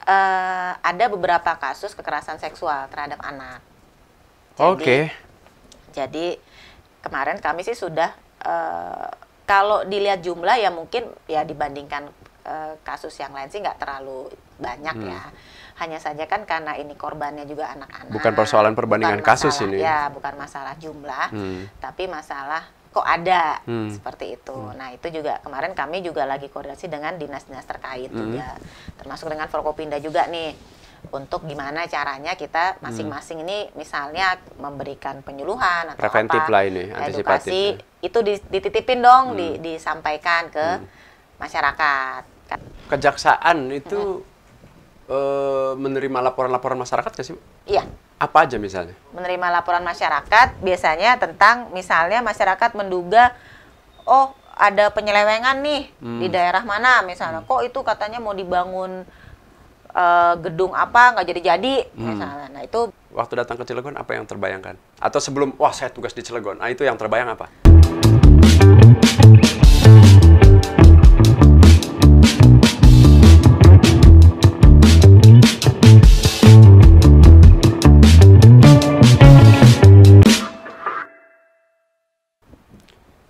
Ada beberapa kasus kekerasan seksual terhadap anak. Oke. Jadi kemarin kami sih sudah, kalau dilihat jumlah ya mungkin ya dibandingkan kasus yang lain sih nggak terlalu banyak ya. Hanya saja kan karena ini korbannya juga anak-anak. Bukan persoalan perbandingan kasus ini. Ya, bukan masalah jumlah, tapi masalah kok ada seperti itu. Nah, itu juga kemarin kami juga lagi koordinasi dengan dinas-dinas terkait juga, termasuk dengan Forkopimda juga nih, untuk gimana caranya kita masing-masing ini misalnya memberikan penyuluhan atau preventif apa, lah ini, antisipatif. edukasi itu dititipin dong, disampaikan ke masyarakat. Kejaksaan itu menerima laporan-laporan masyarakat nggak sih? Iya. Apa aja misalnya? Menerima laporan masyarakat biasanya tentang misalnya masyarakat menduga, oh ada penyelewengan nih di daerah mana misalnya, kok itu katanya mau dibangun gedung apa nggak jadi-jadi misalnya. Nah itu waktu datang ke Cilegon apa yang terbayangkan? Atau sebelum wah saya tugas di Cilegon, nah itu yang terbayang apa?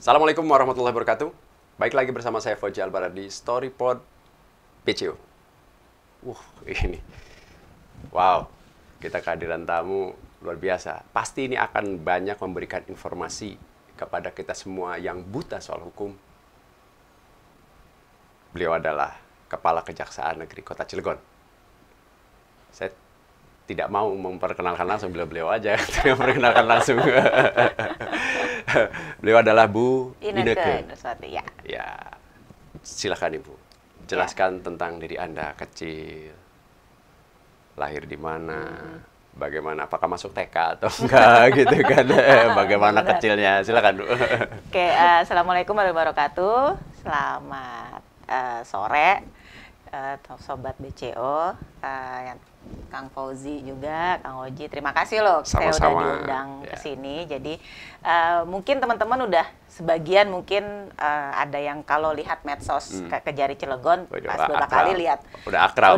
Assalamualaikum warahmatullahi wabarakatuh. Baik lagi bersama saya Fauzi Albarat di Storypod BCO. Ini. Wow, kita kehadiran tamu luar biasa. Pasti ini akan banyak memberikan informasi kepada kita semua yang buta soal hukum. Beliau adalah Kepala Kejaksaan Negeri Kota Cilegon. Saya tidak mau memperkenalkan langsung, beliau aja yang memperkenalkan langsung. Beliau adalah Bu Ineke. Ya. Ya, silakan Ibu. Jelaskan tentang diri Anda kecil, lahir di mana, bagaimana, apakah masuk TK atau enggak gitu kan? Bagaimana kecilnya? Silakan Bu. Oke, assalamualaikum warahmatullahi wabarakatuh. Selamat sore, sobat BCO, yang Kang Fauzi juga, Kang Oji, terima kasih loh saya udah diundang ke sini. Jadi mungkin teman-teman udah sebagian mungkin ada yang kalau lihat medsos Kejari Cilegon pas beberapa kali lihat udah akrab.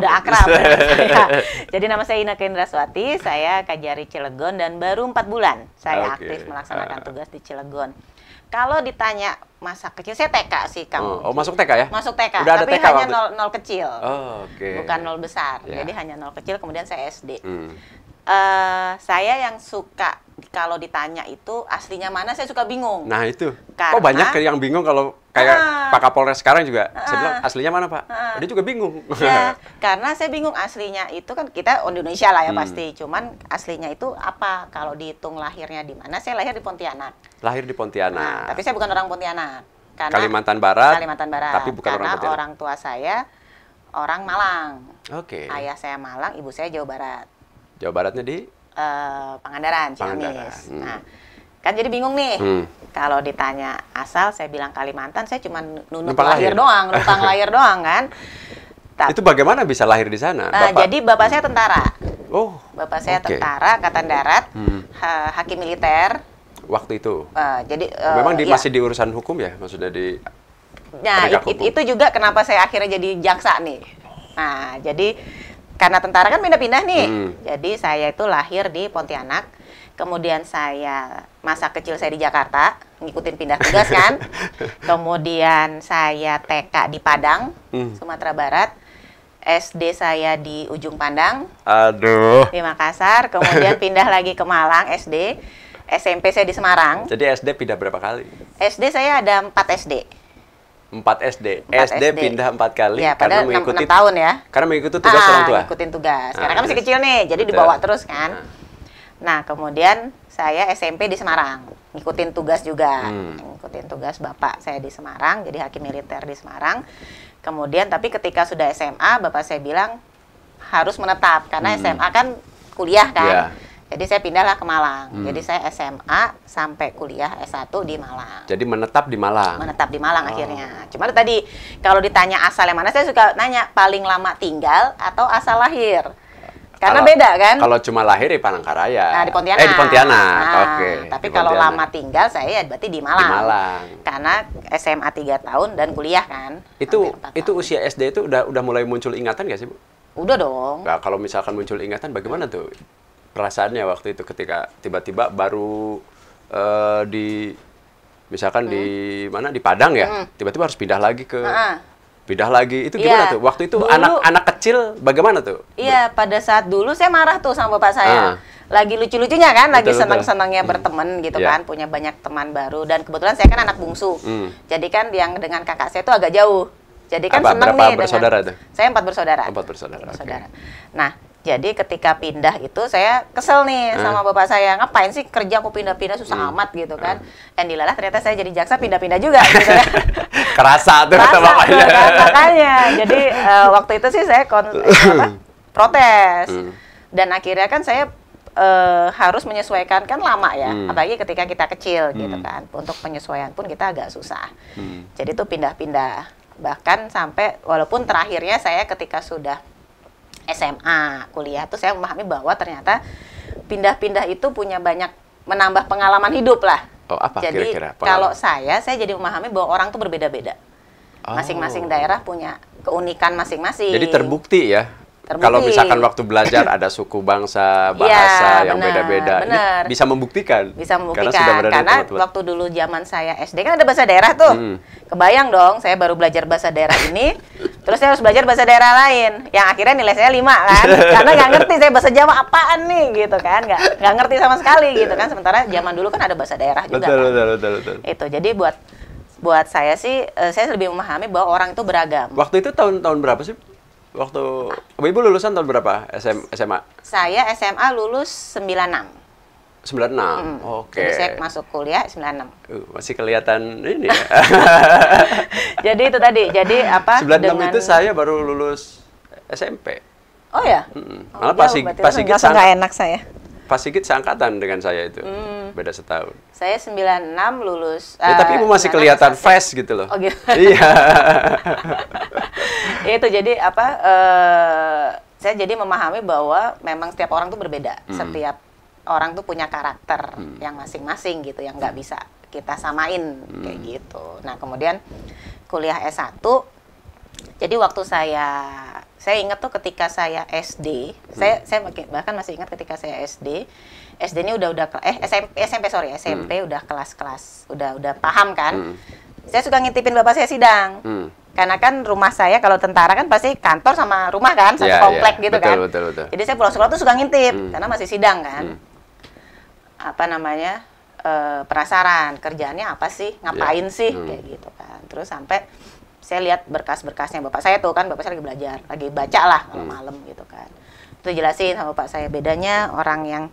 Jadi nama saya Ineke Indraswati, saya Kejari Cilegon dan baru 4 bulan saya aktif melaksanakan tugas di Cilegon. Kalau ditanya masa kecil, saya TK sih, Kang. Oh, masuk TK ya? Masuk TK, udah tapi ada TK hanya waktu... nol kecil. Oh, bukan 0 besar. Jadi hanya 0 kecil, kemudian saya SD. Saya yang suka, kalau ditanya itu aslinya mana, saya suka bingung. Nah itu, kok banyak yang bingung kalau kayak Pak Kapolres sekarang juga. Saya bilang, aslinya mana Pak? Dia juga bingung. Ya, karena saya bingung aslinya itu kan kita Indonesia lah ya pasti. Cuman aslinya itu apa? Kalau dihitung lahirnya di mana, saya lahir di Pontianak. Lahir di Pontianak. Nah, tapi saya bukan orang Pontianak. Karena Kalimantan Barat. Kalimantan Barat. Tapi bukan karena orang Pontianak. Orang tua saya orang Malang. Oke. Ayah saya Malang, ibu saya Jawa Barat. Jawa Baratnya di? Pangandaran, Ciamis. Nah, kan jadi bingung nih. Kalau ditanya asal, saya bilang Kalimantan, saya cuma numpang lahir doang kan. Itu bagaimana bisa lahir di sana? Jadi bapak saya tentara. Oh. Bapak saya tentara, Angkatan Darat, hakim militer. Waktu itu. Jadi memang masih di urusan hukum ya, maksudnya di. Nah, itu juga kenapa saya akhirnya jadi jaksa nih. Nah, jadi karena tentara kan pindah-pindah nih. Jadi saya itu lahir di Pontianak. Kemudian saya masa kecil saya di Jakarta, ngikutin pindah tugas kan. Kemudian saya TK di Padang, Sumatera Barat. SD saya di Ujung Pandang. Aduh. Di Makassar. Kemudian pindah lagi ke Malang SD. SMP saya di Semarang. Jadi SD pindah berapa kali? SD saya ada 4 SD. 4 SD. SD pindah 4 kali ya, karena mengikuti 6 tahun ya. Karena mengikuti tugas orang tua. Ngikutin tugas. Karena kan masih kecil nih, jadi dibawa terus kan. Nah, kemudian saya SMP di Semarang, ngikutin tugas juga. Ngikutin tugas bapak saya di Semarang, jadi hakim militer di Semarang. Kemudian tapi ketika sudah SMA, bapak saya bilang harus menetap karena SMA kan kuliah kan. Jadi saya pindahlah ke Malang. Jadi saya SMA sampai kuliah S1 di Malang. Jadi menetap di Malang? Menetap di Malang akhirnya. Cuma tadi, kalau ditanya asal yang mana, saya suka nanya paling lama tinggal atau asal lahir. Karena beda kan? Kalau cuma lahir di Palangkaraya. Nah, di Pontianak. Di Pontianak, oke. Tapi kalau lama tinggal, saya berarti di Malang. Di Malang. Karena SMA 3 tahun dan kuliah kan. Itu usia SD itu udah mulai muncul ingatan nggak sih Bu? Udah dong. Nah, kalau misalkan muncul ingatan, bagaimana tuh perasaannya waktu itu ketika tiba-tiba baru misalkan di mana, di Padang ya, tiba-tiba harus pindah lagi ke itu gimana tuh? Waktu itu anak kecil bagaimana tuh? Iya, pada saat dulu saya marah tuh sama bapak saya. Lagi lucu-lucunya kan, lagi senang-senangnya berteman gitu kan, punya banyak teman baru, dan kebetulan saya kan anak bungsu. Jadi kan yang dengan kakak saya itu agak jauh. Jadi kan senang nih bersaudara tuh? Saya 4 bersaudara. 4 bersaudara. Okay. Nah, jadi ketika pindah itu saya kesel nih sama bapak saya, ngapain sih kerja aku pindah-pindah susah amat gitu kan. Dilalah ternyata saya jadi jaksa pindah-pindah juga gitu kan. Kerasa tuh kata bapaknya. Kan, makanya. Jadi waktu itu sih saya protes. Dan akhirnya kan saya harus menyesuaikan, kan lama ya, apalagi ketika kita kecil gitu kan. Untuk penyesuaian pun kita agak susah. Jadi tuh pindah-pindah. Bahkan sampai, walaupun terakhirnya saya ketika sudah SMA, kuliah tuh saya memahami bahwa ternyata pindah-pindah itu punya banyak, menambah pengalaman hidup lah. Oh, apa jadi kira-kira kalau saya jadi memahami bahwa orang tuh berbeda-beda. Masing-masing daerah punya keunikan masing-masing. Jadi terbukti ya. Kalau misalkan waktu belajar ada suku bangsa, bahasa yang beda-beda, bisa membuktikan. Bisa membuktikan. Karena waktu dulu zaman saya SD kan ada bahasa daerah tuh. Kebayang dong, saya baru belajar bahasa daerah ini, terus saya harus belajar bahasa daerah lain, yang akhirnya nilai saya 5 kan. Karena nggak ngerti saya bahasa Jawa apaan nih gitu kan, nggak ngerti sama sekali gitu kan. Sementara zaman dulu kan ada bahasa daerah juga. Betul. Itu jadi buat saya sih, saya lebih memahami bahwa orang itu beragam. Waktu itu tahun berapa sih? Waktu Ibu lulusan tahun berapa SMA? Saya SMA lulus 96. 96. Oke. Jadi saya masuk kuliah 96. Masih kelihatan ini ya. Jadi itu tadi. Jadi apa? 96 itu saya baru lulus SMP. Oh ya? Malah Pak Sigit nggak enak saya. Pak Sigit seangkatan dengan saya itu. Beda setahun. Saya 96 lulus. Tapi Ibu masih kelihatan fresh gitu loh. Oh gitu. Iya. Itu jadi apa? Saya jadi memahami bahwa memang setiap orang tuh berbeda. Setiap orang tuh punya karakter yang masing-masing gitu, yang nggak bisa kita samain kayak gitu. Nah kemudian kuliah S1. Jadi waktu saya ingat tuh ketika saya SD, saya bahkan masih ingat ketika saya SD ini SMP udah kelas-kelas, udah paham kan. Saya suka ngintipin bapak saya sidang. Karena kan rumah saya kalau tentara kan pasti kantor sama rumah kan, satu komplek gitu kan. Betul. Jadi saya pulang sekolah tuh suka ngintip karena masih sidang kan. Apa namanya? Penasaran kerjaannya apa sih, ngapain sih kayak gitu kan. Terus sampai saya lihat berkas-berkasnya bapak saya tuh kan, bapak saya lagi belajar, lagi baca lah malam-malam gitu kan. Terus jelasin sama bapak saya bedanya orang yang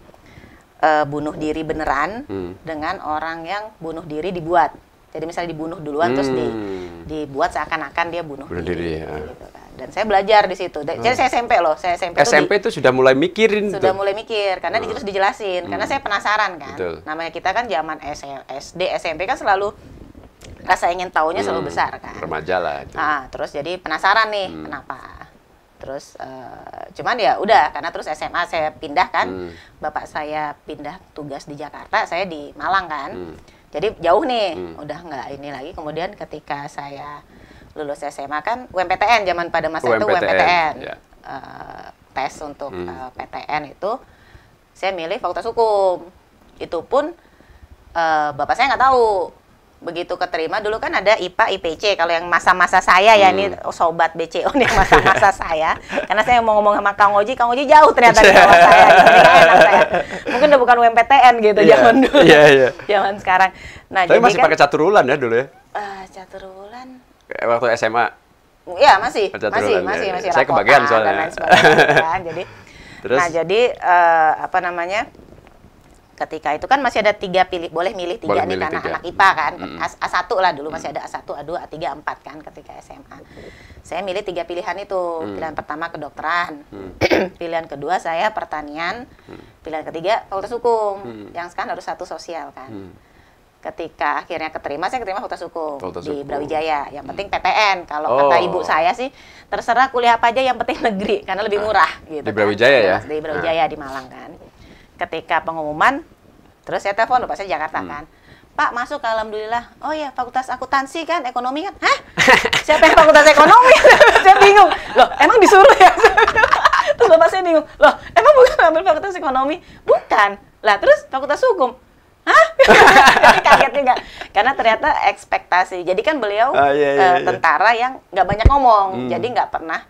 bunuh diri beneran dengan orang yang bunuh diri dibuat. Jadi misalnya dibunuh duluan terus dibuat seakan-akan dia bunuh diri gitu kan. Dan saya belajar di situ. Jadi saya SMP loh, SMP itu sudah mulai mikirin mulai mikir karena terus dijelasin karena saya penasaran kan. Betul. Namanya kita kan zaman SD, SMP kan selalu rasa ingin tahunya selalu besar kan. Remaja lah itu. Terus jadi penasaran nih kenapa. Terus cuman ya udah karena terus SMA saya pindah kan. Bapak saya pindah tugas di Jakarta, saya di Malang kan. Jadi jauh nih, udah nggak ini lagi. Kemudian ketika saya lulus SMA kan UMPTN zaman pada masa itu UMPTN. Ya. Tes untuk PTN itu saya milih Fakultas Hukum. Itu pun bapak saya nggak tahu. Begitu keterima, dulu kan ada IPA, IPC. Kalau yang masa-masa saya ya, ini sobat BCO nih masa-masa saya. Karena saya mau ngomong sama Kang Oji jauh ternyata di bawah saya. Jadi enak saya. Mungkin udah bukan UMPTN gitu zaman dulu. Zaman sekarang. Nah, tapi masih pakai catur ulan ya dulu ya? Catur ulan. Waktu SMA? Iya, masih. Masih saya kebagian soalnya. Dan lain sebagainya, kan. Jadi, terus? Nah, jadi apa namanya? Ketika itu kan masih ada 3 pilih, boleh milih 3 nih karena anak IPA kan. A1 lah dulu masih ada A1, A2, A3, A4 kan ketika SMA. Saya milih 3 pilihan itu. Pilihan pertama kedokteran, pilihan kedua saya pertanian, pilihan ketiga Fakultas Hukum. Yang sekarang harus 1 sosial kan. Ketika akhirnya saya keterima Fakultas Hukum di Brawijaya. Yang penting PTN. Kalau kata ibu saya sih terserah kuliah apa aja yang penting negeri karena lebih murah gitu. Di Brawijaya ya? Di Brawijaya di Malang kan. Ketika pengumuman, terus saya telepon, Pak saya Jakarta kan. Pak, masuk alhamdulillah. Oh ya, Fakultas Akuntansi kan, ekonomi kan. Hah? Siapa yang Fakultas Ekonomi? Saya bingung. Loh, emang disuruh ya? bapak saya bingung, loh emang bukan ambil fakultas ekonomi? Bukan. Lah terus fakultas hukum? Hah? Jadi kaget juga. Karena ternyata ekspektasi. Jadi kan beliau tentara yang nggak banyak ngomong. Jadi nggak pernah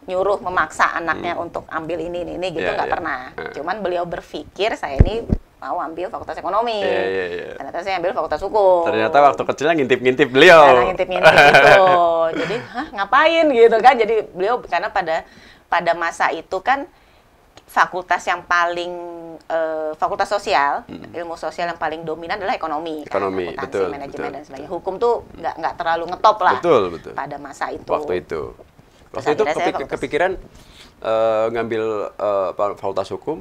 nyuruh memaksa anaknya untuk ambil ini gitu, nggak pernah. Cuman beliau berpikir saya ini mau ambil fakultas ekonomi. Ternyata saya ambil fakultas hukum. Ternyata waktu kecilnya ngintip-ngintip beliau. Karena ngintip-ngintip gitu. Jadi, ngapain gitu kan? Jadi beliau karena pada masa itu kan fakultas yang paling fakultas sosial, ilmu sosial yang paling dominan adalah ekonomi, kan? Akuntansi, manajemen dan sebagainya. Hukum tuh nggak terlalu ngetop lah. Betul. Pada masa itu. Waktu itu kepikiran ngambil fakultas hukum.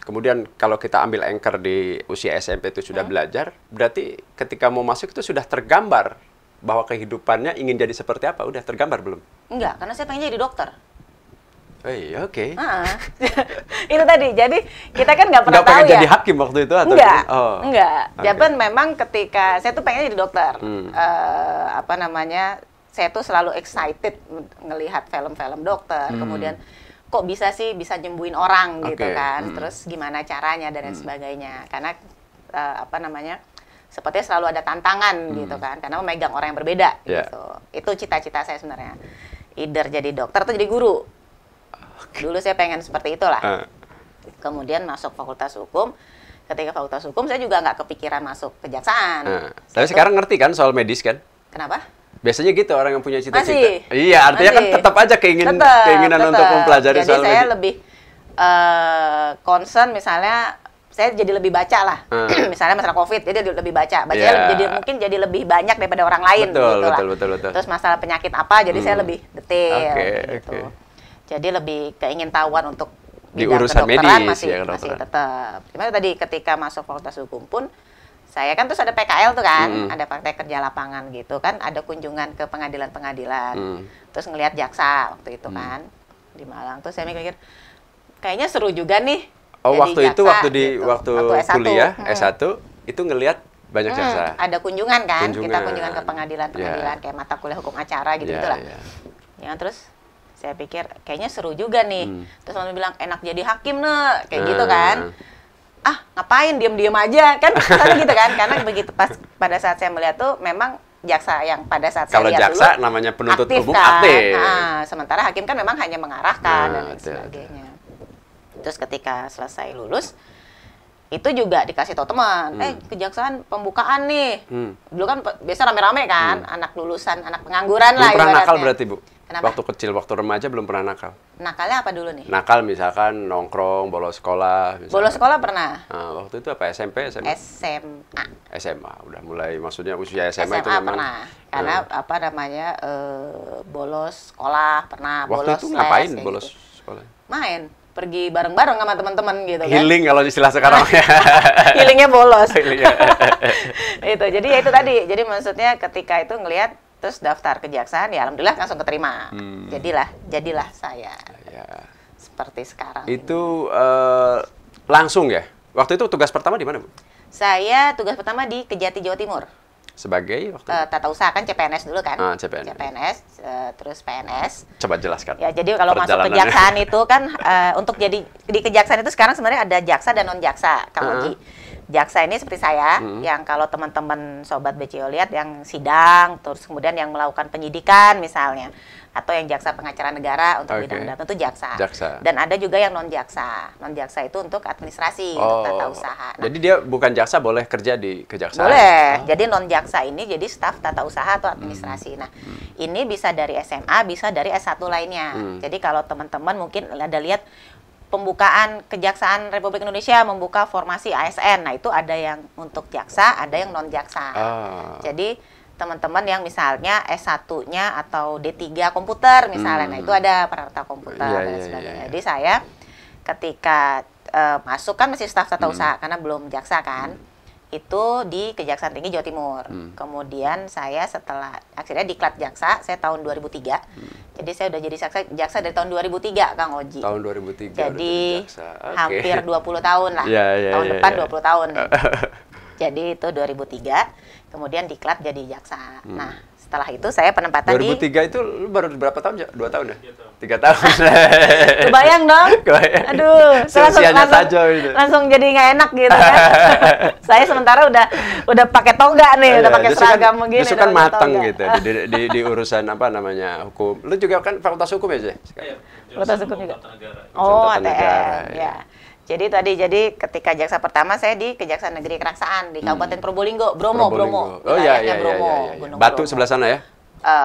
Kemudian kalau kita ambil anchor di usia SMP itu sudah belajar, berarti ketika mau masuk itu sudah tergambar bahwa kehidupannya ingin jadi seperti apa? Udah tergambar belum? Enggak, karena saya pengen jadi dokter. Oh iya, oke. Itu tadi, jadi kita kan nggak pernah tahu ya. Nggak pengen jadi hakim waktu itu atau? Enggak. Jadi memang ketika saya tuh pengen jadi dokter, saya tuh selalu excited ngelihat film-film dokter, kemudian kok bisa nyembuhin orang gitu kan, terus gimana caranya dan lain sebagainya, karena sepertinya selalu ada tantangan gitu kan, karena memegang orang yang berbeda gitu. Itu cita-cita saya sebenarnya, either jadi dokter atau jadi guru. Dulu saya pengen seperti itulah. Kemudian masuk fakultas hukum. Ketika fakultas hukum saya juga nggak kepikiran masuk kejaksaan. Tapi sekarang ngerti kan soal medis kan? Kenapa? Biasanya gitu orang yang punya cita-cita. Masih. Iya, artinya kan tetap aja keinginan untuk mempelajari soal medis. Jadi saya lebih concern misalnya saya jadi lebih baca lah. Misalnya masalah COVID, jadi lebih baca. Bacanya mungkin jadi lebih banyak daripada orang lain. Betul. Terus masalah penyakit apa, jadi saya lebih detail gitu. Jadi lebih keingintahuan untuk di bidang urusan kedokteran medis masih tetap. Cuma tadi ketika masuk fakultas hukum pun saya kan terus ada PKL tuh kan, ada praktek kerja lapangan gitu kan, ada kunjungan ke pengadilan-pengadilan, terus ngelihat jaksa waktu itu kan di Malang. Terus saya mikir kayaknya seru juga nih. Oh, waktu itu gitu. waktu kuliah S1 itu ngelihat banyak jaksa. Ada kunjungan kan, kita kunjungan ke pengadilan-pengadilan kayak mata kuliah hukum acara gitu-gitulah. Ya terus saya pikir kayaknya seru juga nih. Terus orang bilang enak jadi hakim nih, kayak gitu kan. Ngapain diem-diem aja kan gitu kan, karena begitu pada saat saya melihat tuh memang jaksa yang pada saat saya lihat dulu jaksa namanya penuntut umum kan? aktif. Sementara hakim kan memang hanya mengarahkan dan lain sebagainya. Terus ketika selesai lulus itu juga dikasih tahu teman, kejaksaan pembukaan nih. Dulu kan biasa rame-rame kan, anak lulusan, anak pengangguran lah. Belum pernah nakal berarti, Bu? Kenapa? Waktu kecil, waktu remaja belum pernah nakal. Nakalnya apa dulu nih? Nakal misalkan nongkrong, bolos sekolah. Misalkan. Bolos sekolah pernah. Waktu itu apa? SMP, SMA? SMA, udah mulai maksudnya usia SMA itu memang. Pernah. Karena bolos sekolah pernah. Waktu bolos itu ngapain les, bolos gitu. sekolah? Main. Pergi bareng-bareng sama teman-teman gitu kan. Healing kalau istilah sekarang. Healingnya bolos. Itu. Jadi ya itu tadi. Jadi maksudnya ketika itu ngelihat terus daftar kejaksaan, ya alhamdulillah langsung keterima. Jadilah saya seperti sekarang. Itu langsung ya? Waktu itu tugas pertama di mana, Bu? Saya tugas pertama di Kejati, Jawa Timur. Sebagai waktu tata usaha kan CPNS dulu kan? CPNS. Terus PNS. Coba jelaskan. Ya, jadi kalau masuk kejaksaan itu kan untuk jadi di kejaksaan itu sekarang sebenarnya ada jaksa dan non jaksa, Kang Oji. Jaksa ini seperti saya, yang kalau teman-teman Sobat BCO lihat yang sidang, terus kemudian yang melakukan penyidikan misalnya, atau yang jaksa pengacara negara untuk bidang data itu jaksa. Dan ada juga yang non jaksa. Non jaksa itu untuk administrasi, untuk tata usaha. Jadi dia bukan jaksa boleh kerja di kejaksaan? Boleh. Jadi non jaksa ini jadi staf tata usaha atau administrasi. Nah, ini bisa dari SMA, bisa dari S1 lainnya. Jadi kalau teman-teman mungkin ada lihat pembukaan Kejaksaan Republik Indonesia membuka formasi ASN. Nah, itu ada yang untuk jaksa, ada yang non jaksa. Jadi teman-teman yang misalnya S1-nya atau D3 komputer misalnya, nah itu ada perawatan komputer dan sebagainya. Jadi saya ketika masuk kan masih staf tata usaha karena belum jaksa kan, itu di Kejaksaan Tinggi Jawa Timur. Kemudian saya setelah akhirnya diklat jaksa, saya tahun 2003. Jadi saya udah jadi jaksa dari tahun 2003, Kang Oji. Tahun 2003. Jadi hampir 20 tahun lah. Tahun depan 20 tahun. Jadi itu 2003. Kemudian diklat jadi jaksa. Nah, setelah itu saya penempatan 2003 itu lu baru berapa tahun? 2 tahun ya? 3 tahun. Kebayang dong? Kebayang. Aduh, langsung jadi nggak enak gitu kan. Saya sementara udah pakai toga nih, udah pakai seragam begini. Justru kan matang gitu di urusan apa namanya hukum. Lu juga kan fakultas hukum ya, Zee? Iya, fakultas hukum juga. Oh, ATN. Ya. Jadi ketika jaksa pertama saya di Kejaksaan Negeri Keraksaan di Kabupaten Probolinggo, Bromo. Oh iya. Batu Bromo. sebelah sana ya?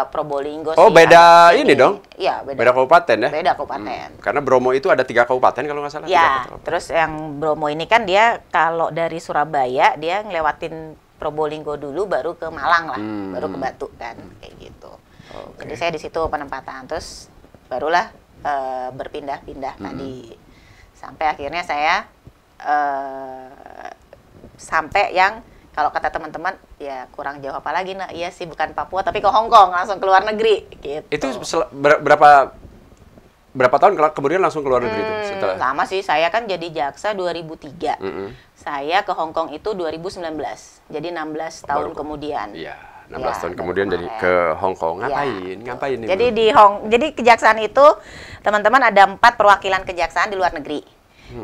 Probolinggo Oh, sih. beda ini dong? Iya, Beda kabupaten ya? Beda kabupaten. Karena Bromo itu ada 3 kabupaten kalau nggak salah. Ya, terus yang Bromo ini kan dia kalau dari Surabaya dia ngelewatin Probolinggo dulu baru ke Malang lah, baru ke Batu kan, kayak gitu. Okay. Jadi saya di situ penempatan, terus barulah berpindah-pindah tadi. Sampai akhirnya saya sampai yang kalau kata teman-teman ya kurang jauh apa lagi, nah iya sih bukan Papua tapi ke Hong Kong, langsung ke luar negeri gitu. Itu berapa tahun kemudian langsung ke luar negeri itu setelah? Lama sih, saya kan jadi jaksa 2003. Saya ke Hong Kong itu 2019. Jadi 16 tahun kemudian. Iya, 16 tahun kemudian jadi ke Hong Kong. Ngapain ini? Jadi kejaksaan itu teman-teman ada 4 perwakilan kejaksaan di luar negeri.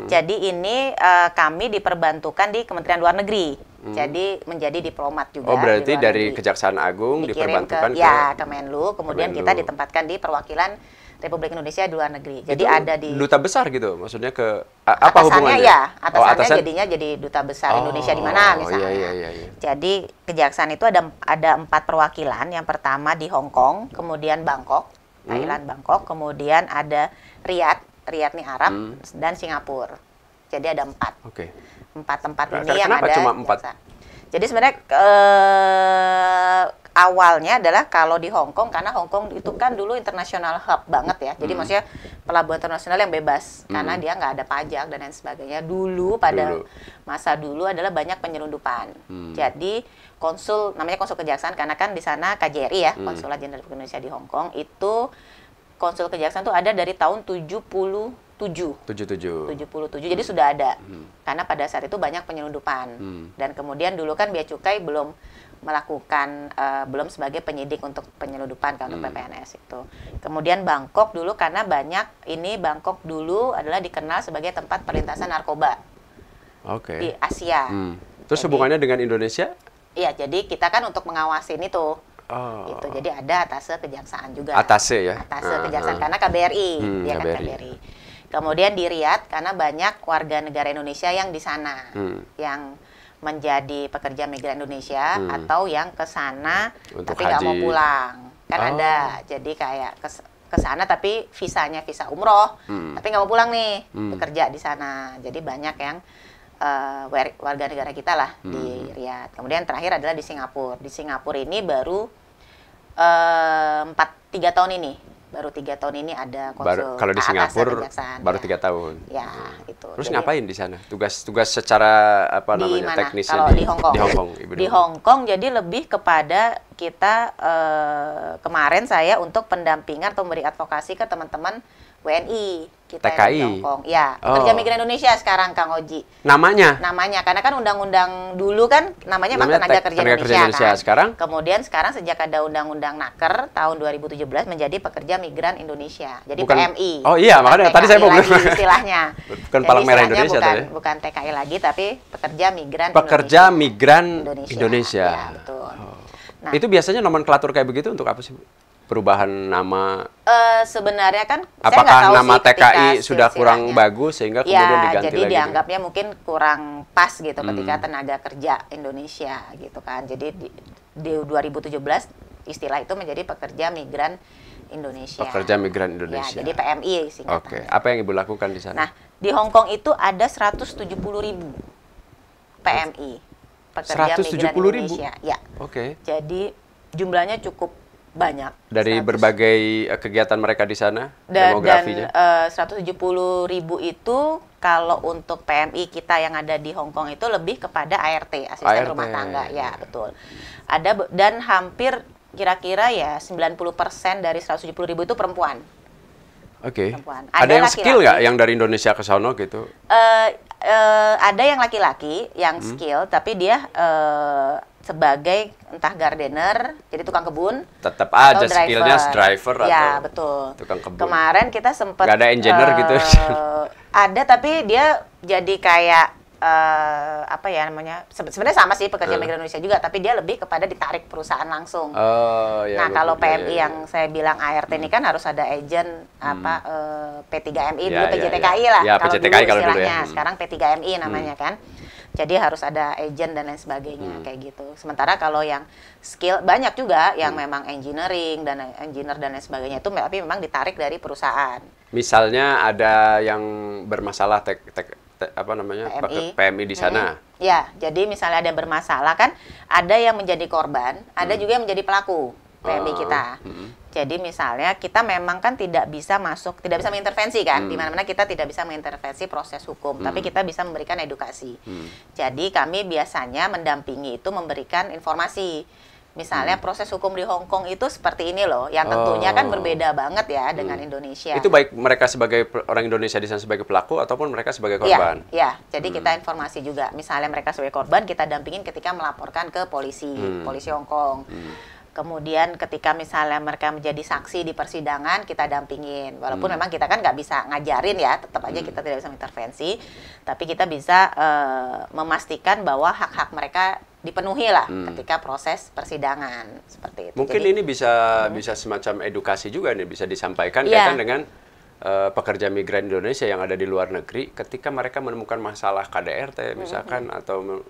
Jadi ini kami diperbantukan di Kementerian Luar Negeri. Jadi menjadi diplomat juga. Oh, berarti di dari Kejaksaan Agung diperbantukan ke Menlu, kemudian kita ditempatkan di perwakilan Republik Indonesia di luar negeri. Jadi itu ada di duta besar gitu, maksudnya ke apa hubungannya? Ya, atasannya jadinya jadi duta besar Indonesia di mana misalnya. Iya. Jadi kejaksaan itu ada 4 perwakilan. Yang pertama di Hong Kong, kemudian Bangkok, Thailand Bangkok, kemudian ada Riyadh nih Arab, dan Singapura. Jadi ada 4. Oke. 4 tempat ini yang kenapa ada. Cuma 4? Jadi sebenarnya awalnya adalah kalau di Hong Kong, karena Hong Kong itu kan dulu international hub banget ya. Jadi maksudnya pelabuhan internasional yang bebas, karena dia nggak ada pajak dan lain sebagainya. Pada masa dulu adalah banyak penyelundupan. Jadi namanya konsul kejaksaan, karena kan di sana KJRI ya, Konsulat Jenderal Republik Indonesia di Hong Kong, itu konsul kejaksaan itu ada dari tahun 77. Jadi sudah ada. Karena pada saat itu banyak penyelundupan. Dan kemudian dulu kan Bea Cukai belum melakukan belum sebagai penyidik untuk penyelundupan kalau untuk PPNS itu. Kemudian Bangkok dulu karena Bangkok dulu adalah dikenal sebagai tempat perlintasan narkoba. Di Asia. Terus hubungannya dengan Indonesia? Iya, jadi kita kan untuk mengawasin itu. Gitu. Jadi ada atase kejaksaan juga. Atase ya? Atase kejaksaan karena KBRI, dia kan KBRI. Kemudian di Riyadh karena banyak warga negara Indonesia yang di sana, yang menjadi pekerja migran Indonesia atau yang ke sana tapi nggak mau pulang. Kan ada, jadi kayak ke sana tapi visanya visa umroh, tapi nggak mau pulang nih, bekerja di sana. Jadi banyak yang warga negara kita lah di Riyadh. Kemudian terakhir adalah di Singapura. Di Singapura ini baru 3 tahun ini. Baru 3 tahun ini ada konsul. Kalau di Singapura baru 3 tahun. Ya, itu. Terus ngapain di sana? Tugas secara teknisnya di Hong Kong. Di Hong Kong. Di Hong Kong jadi lebih kepada kita kemarin saya untuk pendampingan atau memberi advokasi ke teman-teman WNI kita TKI. di Hong Kong. Ya, pekerja migran Indonesia sekarang Kang Oji. Namanya karena kan undang-undang dulu kan namanya tenaga kerja Indonesia kan. Sekarang? Kemudian sekarang sejak ada undang-undang Naker tahun 2017 menjadi pekerja migran Indonesia. Jadi PMI. Oh iya, makanya tadi saya mau bilang istilahnya. Bukan palang merah Indonesia bukan TKI lagi tapi pekerja migran migran Indonesia. Ya, betul. Nah, itu biasanya nomenklatur kayak begitu untuk apa sih, Bu? Perubahan nama? Sebenarnya kan apakah saya nggak tahu nama TKI sudah kurang bagus sehingga kemudian diganti jadi lagi? Dianggapnya mungkin kurang pas gitu ketika tenaga kerja Indonesia gitu kan. Jadi di 2017 istilah itu menjadi pekerja migran Indonesia. Pekerja migran Indonesia. Ya, jadi PMI singkatannya. Oke, apa yang Ibu lakukan di sana? Nah, di Hong Kong itu ada 170.000 PMI. Pekerja migran Indonesia. Ya. Oke. Jadi jumlahnya cukup banyak. Dari berbagai kegiatan mereka di sana, demografinya? Dan 170.000 itu kalau untuk PMI kita yang ada di Hong Kong itu lebih kepada ART, asisten rumah tangga. Ya, betul. Ada dan hampir kira-kira ya 90% dari 170.000 itu perempuan. Oke. Ada yang skill nggak yang dari Indonesia ke sono gitu? Ada yang laki-laki yang skill, tapi dia sebagai entah gardener, jadi tukang kebun, Tetap atau aja skillnya driver ya, atau betul. tukang kebun. Kemarin kita sempat Nggak ada engineer gitu. Ada, tapi dia jadi kayak apa ya namanya? Sebenarnya sama sih pekerja migran Indonesia juga, tapi dia lebih kepada ditarik perusahaan langsung. Oh, ya, Nah, kalau PMI ya. yang saya bilang ART ini kan harus ada agent P3MI dulu, Ya, ya, PJTKI ya. lah. Ya, Kalau PJTKI dulu kalau dulu ya. istilahnya, sekarang P3MI namanya kan. Jadi harus ada agent dan lain sebagainya kayak gitu. Sementara kalau yang skill banyak juga yang memang engineering dan engineer dan lain sebagainya itu tapi memang ditarik dari perusahaan. Misalnya ada yang bermasalah apa namanya PMI di sana. Ya, jadi misalnya ada yang bermasalah kan, ada yang menjadi korban, ada juga yang menjadi pelaku PMI kita. Jadi misalnya kita memang kan tidak bisa mengintervensi kan, di mana-mana kita tidak bisa mengintervensi proses hukum, tapi kita bisa memberikan edukasi. Jadi kami biasanya mendampingi itu memberikan informasi. Misalnya proses hukum di Hong Kong itu seperti ini loh, yang tentunya kan berbeda banget ya dengan Indonesia. Itu baik mereka sebagai orang Indonesia di sana sebagai pelaku ataupun mereka sebagai korban? Iya, jadi kita informasi juga. Misalnya mereka sebagai korban, kita dampingin ketika melaporkan ke polisi Hong Kong. Kemudian ketika misalnya mereka menjadi saksi di persidangan, kita dampingin. Walaupun memang kita kan nggak bisa ngajarin ya, tetap aja kita tidak bisa mengintervensi. Tapi kita bisa memastikan bahwa hak-hak mereka dipenuhi lah ketika proses persidangan. Seperti itu. Mungkin jadi, ini bisa semacam edukasi juga nih, bisa disampaikan kaitan dengan pekerja migran Indonesia yang ada di luar negeri ketika mereka menemukan masalah KDRT misalkan atau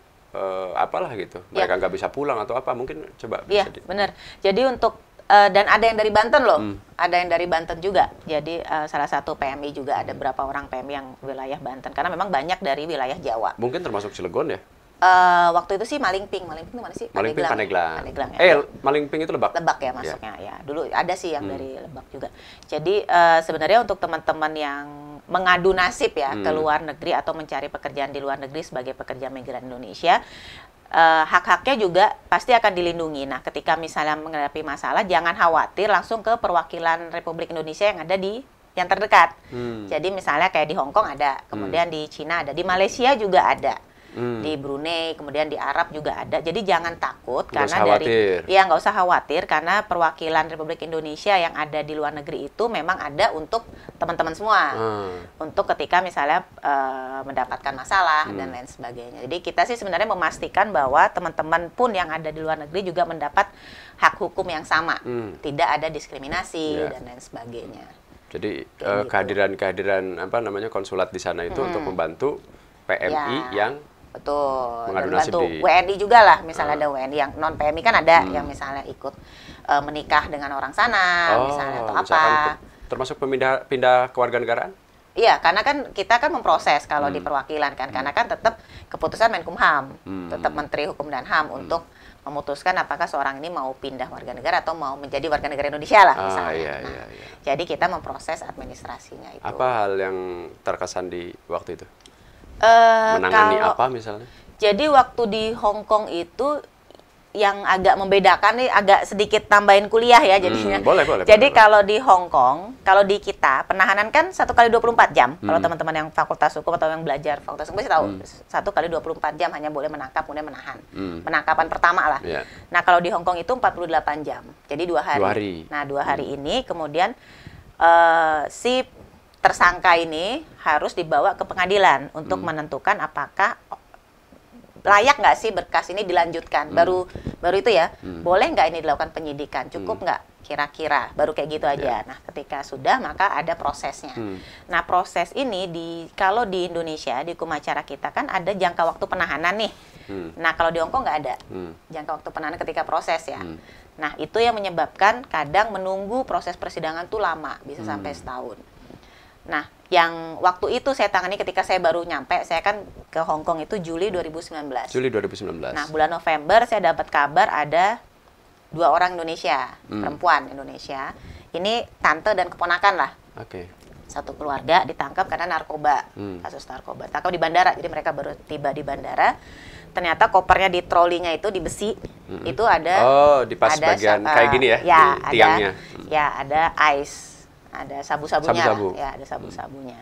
apalah gitu, mereka nggak bisa pulang atau apa, mungkin coba bisa. Iya, benar. Jadi untuk dan ada yang dari Banten loh, ada yang dari Banten juga. Jadi salah satu PMI juga ada berapa orang PMI yang wilayah Banten, karena memang banyak dari wilayah Jawa. Mungkin termasuk Cilegon ya? Waktu itu sih Malingping itu mana sih? Malingping, Pandeglang. Ya. Malingping itu Lebak? Lebak ya masuknya, ya. Dulu ada sih yang dari Lebak juga. Jadi sebenarnya untuk teman-teman yang mengadu nasib ya ke luar negeri atau mencari pekerjaan di luar negeri sebagai pekerja migran Indonesia, hak-haknya juga pasti akan dilindungi. Nah, ketika misalnya menghadapi masalah, jangan khawatir, langsung ke perwakilan Republik Indonesia yang ada di yang terdekat. Jadi misalnya kayak di Hong Kong ada, kemudian di Cina ada, di Malaysia juga ada. Di Brunei, kemudian di Arab juga ada. Jadi jangan takut karena nggak usah khawatir karena perwakilan Republik Indonesia yang ada di luar negeri itu memang ada untuk teman-teman semua. Untuk ketika misalnya mendapatkan masalah dan lain sebagainya. Jadi kita sih sebenarnya memastikan bahwa teman-teman pun yang ada di luar negeri juga mendapat hak hukum yang sama. Tidak ada diskriminasi dan lain sebagainya. Jadi kehadiran apa namanya konsulat di sana itu untuk membantu PMI yang betul, dan bantu WNI juga lah, misalnya ada WNI yang non PMI kan ada yang misalnya ikut menikah dengan orang sana, misalnya atau apa. Termasuk pindah kewarganegaraan? Iya, karena kan kita kan memproses kalau di perwakilan kan, karena kan tetap keputusan Menkumham, tetap Menteri Hukum dan HAM untuk memutuskan apakah seorang ini mau pindah warga negara atau mau menjadi warga negara Indonesia lah misalnya. Jadi kita memproses administrasinya itu. Apa hal yang terkesan di waktu itu? Menangani apa misalnya? Jadi waktu di Hong Kong itu yang agak membedakan nih, agak sedikit tambahin kuliah ya jadinya. Boleh. Jadi kalau di Hong Kong, kalau di kita penahanan kan 1 kali 24 jam. Kalau teman-teman yang fakultas hukum atau yang belajar fakultas hukum pasti tahu 1 kali 24 jam hanya boleh menangkap kemudian menahan. Penangkapan pertama lah. Nah kalau di Hong Kong itu 48 jam. Jadi 2 hari. Nah 2 hari ini kemudian si tersangka ini harus dibawa ke pengadilan untuk menentukan apakah layak nggak sih berkas ini dilanjutkan. Baru itu ya, boleh nggak ini dilakukan penyidikan, cukup nggak kira-kira, baru kayak gitu aja. Nah ketika sudah maka ada prosesnya. Nah proses ini kalau di Indonesia di hukum acara kita kan ada jangka waktu penahanan nih. Nah kalau di Hong Kong nggak ada jangka waktu penahanan ketika proses ya. Nah itu yang menyebabkan kadang menunggu proses persidangan tuh lama, bisa sampai setahun. Nah, yang waktu itu saya tangani ketika saya baru nyampe, saya kan ke Hong Kong itu Juli 2019. Juli 2019. Nah, bulan November saya dapat kabar ada 2 orang Indonesia, perempuan Indonesia. Ini tante dan keponakan lah. Satu keluarga ditangkap karena narkoba, kasus narkoba. Tangkap di bandara, jadi mereka baru tiba di bandara. Ternyata kopernya di trolinya itu di besi, itu ada. Di pas bagian kayak gini ya, di tiangnya. Ya, ada ice. Ada sabu-sabunya ya, ada sabu-sabunya.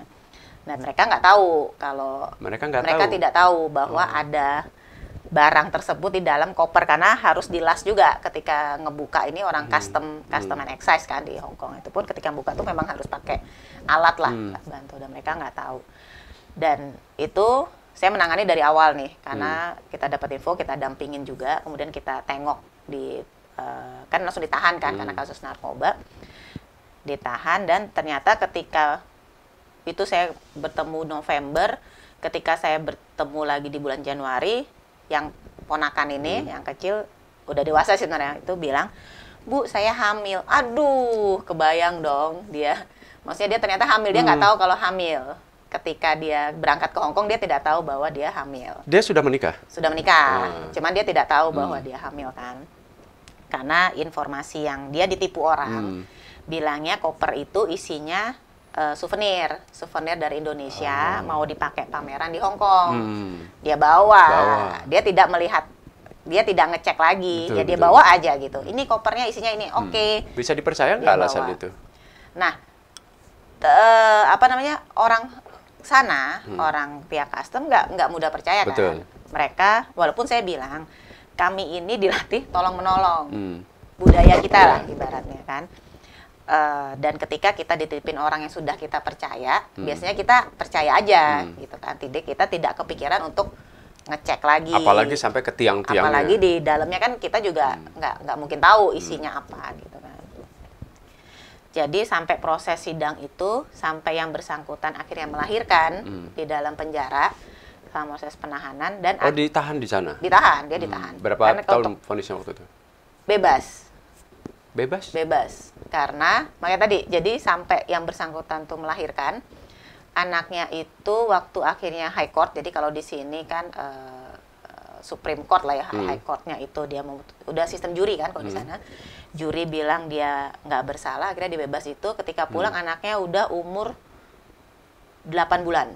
Dan mereka nggak tahu kalau mereka tidak tahu bahwa ada barang tersebut di dalam koper, karena harus dilas juga ketika ngebuka. Ini orang custom and excise kan di Hong Kong. Itu pun ketika buka tuh memang harus pakai alat lah, bantu, dan mereka nggak tahu. Dan itu saya menangani dari awal nih, karena kita dapat info, kita dampingin juga, kemudian kita tengok di kan langsung ditahan kan karena kasus narkoba, ditahan. Dan ternyata ketika itu saya bertemu November, ketika saya bertemu lagi di bulan Januari, yang ponakan ini, yang kecil, udah dewasa sih sebenarnya, itu bilang, "Bu, saya hamil." Aduh, kebayang dong dia. Maksudnya dia ternyata hamil, dia nggak tahu kalau hamil. Ketika dia berangkat ke Hong Kong, dia tidak tahu bahwa dia hamil. Dia sudah menikah? Sudah menikah, cuman dia tidak tahu bahwa dia hamil kan. Karena informasi yang dia ditipu orang, bilangnya koper itu isinya souvenir dari Indonesia, mau dipakai pameran di Hong Kong. Dia bawa, dia tidak melihat, dia tidak ngecek lagi, ya dia bawa aja gitu. Ini kopernya isinya ini, oke. Bisa dipercaya nggak alasan itu? Nah, orang sana, orang pihak custom nggak mudah percaya kan. Mereka, walaupun saya bilang, kami ini dilatih tolong menolong, budaya kita lah ibaratnya kan. Dan ketika kita dititipin orang yang sudah kita percaya, biasanya kita percaya aja gitu kan. Kita tidak kepikiran untuk ngecek lagi. Apalagi sampai ke tiang-tiangnya. Apalagi di dalamnya kan kita juga nggak mungkin tahu isinya apa gitu kan. Jadi sampai proses sidang itu, sampai yang bersangkutan akhirnya melahirkan di dalam penjara selama proses penahanan. Dan ditahan di sana? Ditahan, dia ditahan. Berapa tahun vonisnya waktu itu? Bebas. Bebas? Karena, makanya tadi, jadi sampai yang bersangkutan tuh melahirkan, anaknya itu waktu akhirnya High Court, jadi kalau di sini kan Supreme Court lah ya, High Court-nya itu dia udah sistem juri kan kalau di sana. Juri bilang dia nggak bersalah, akhirnya dibebas itu. Ketika pulang anaknya udah umur 8 bulan,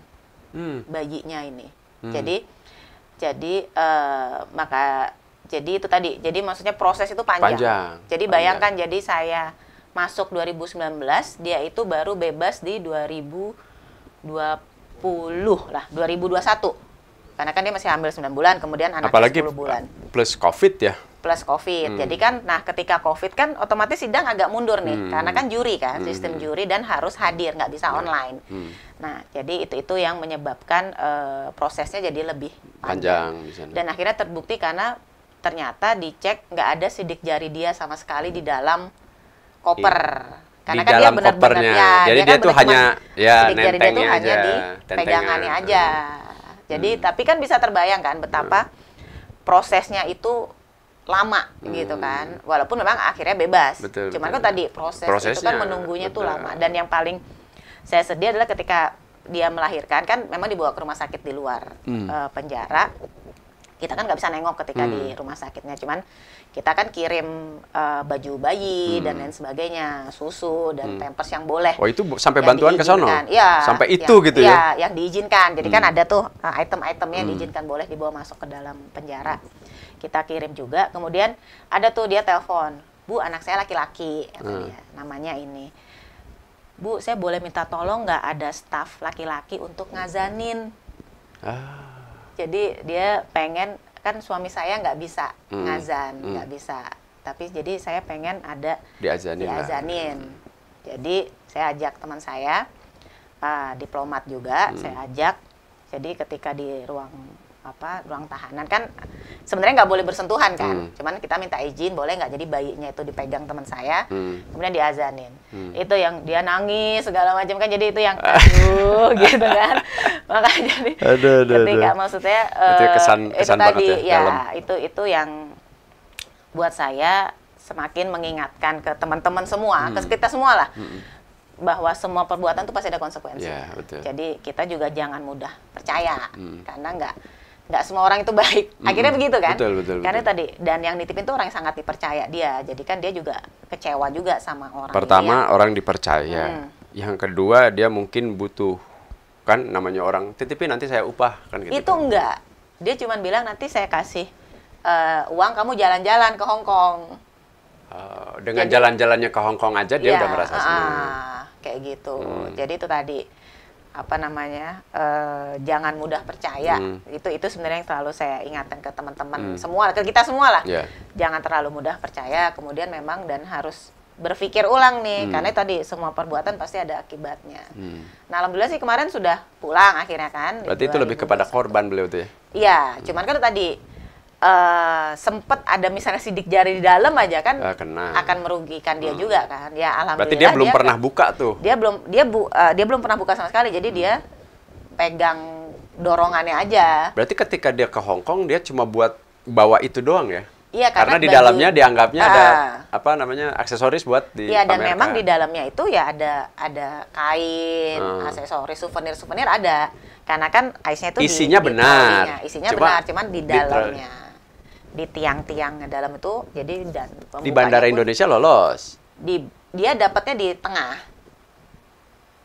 bayinya ini. Jadi itu tadi, jadi maksudnya proses itu panjang. Jadi bayangkan, jadi saya masuk 2019, dia itu baru bebas di 2020 lah, 2021. Karena kan dia masih hamil 9 bulan, kemudian anaknya apalagi 10 bulan. Plus COVID ya? Plus COVID. Jadi kan, nah ketika COVID kan otomatis sidang agak mundur nih. Karena kan juri kan, sistem juri dan harus hadir, nggak bisa online. Nah, jadi itu yang menyebabkan prosesnya jadi lebih panjang di sana. Dan akhirnya terbukti karena ternyata dicek nggak ada sidik jari dia sama sekali di dalam koper. Karena kan dia benar-benar jadi dia tuh hanya sidik jari dia tuh hanya di pegangannya aja. Jadi tapi kan bisa terbayangkan betapa prosesnya itu lama gitu kan. Walaupun memang akhirnya bebas. Cuman kan tadi prosesnya itu kan menunggunya tuh lama. Dan yang paling saya sedih adalah ketika dia melahirkan, kan memang dibawa ke rumah sakit di luar penjara. Kita kan nggak bisa nengok ketika di rumah sakitnya, cuman kita kan kirim baju bayi dan lain sebagainya, susu dan pampers yang boleh. Oh, itu sampai bantuan ke sono? Ya, sampai itu gitu ya? Yang diizinkan. Jadi kan ada tuh item-itemnya yang diizinkan boleh dibawa masuk ke dalam penjara. Kita kirim juga. Kemudian ada tuh dia telepon, "Bu, anak saya laki-laki," kata dia, namanya ini. "Bu, saya boleh minta tolong nggak ada staf laki-laki untuk ngazanin?" Jadi dia pengen, kan suami saya nggak bisa ngazan, nggak bisa. Tapi jadi saya pengen ada diazanin. Jadi saya ajak teman saya, diplomat juga, saya ajak. Jadi ketika di ruang tahanan kan sebenarnya nggak boleh bersentuhan kan, cuman kita minta izin boleh nggak, jadi bayinya itu dipegang teman saya, kemudian diazanin. Itu yang dia nangis segala macam kan, jadi itu yang aduh gitu kan. Makanya jadi ketika maksudnya itu kesan itu tadi ya, itu yang buat saya semakin mengingatkan ke teman-teman semua, ke kita semua lah, bahwa semua perbuatan itu pasti ada konsekuensinya. Jadi kita juga jangan mudah percaya, karena nggak semua orang itu baik. Akhirnya begitu kan? Karena tadi, dan yang nitipin tuh orang yang sangat dipercaya dia. Jadi kan dia juga kecewa juga sama orang. Pertama, orang dipercaya. Yang kedua, dia mungkin butuh, kan namanya orang titipin nanti saya upah kan gitu. Itu enggak. Dia cuma bilang nanti saya kasih uang kamu jalan-jalan ke Hong Kong. Dengan jalan-jalannya ke Hong Kong aja dia udah merasa senang. Kayak gitu. Jadi itu tadi apa namanya, jangan mudah percaya. Itu sebenarnya yang selalu saya ingatkan ke teman-teman semua, ke kita semua lah. Jangan terlalu mudah percaya, kemudian memang dan harus berpikir ulang nih, karena tadi semua perbuatan pasti ada akibatnya. Nah, alhamdulillah sih kemarin sudah pulang akhirnya kan. Berarti itu lebih kepada korban beliau tuh ya? Iya, cuman kan tadi sempet ada misalnya sidik jari di dalam aja kan, akan merugikan dia juga kan. Ya alhamdulillah. Berarti dia belum pernah buka tuh? Dia belum pernah buka sama sekali, jadi dia pegang dorongannya aja. Berarti ketika dia ke Hong Kong dia cuma buat bawa itu doang ya? Iya, karena di dalamnya dianggapnya ada apa namanya aksesoris buat di Iya, dan memang di dalamnya itu ya ada kain, aksesoris, souvenir ada. Karena kan ICE-nya itu isinya benar. Isinya benar, cuman di dalamnya. Di tiang-tiang dalam itu, jadi dan di bandara Indonesia lolos. Dia dapatnya di tengah.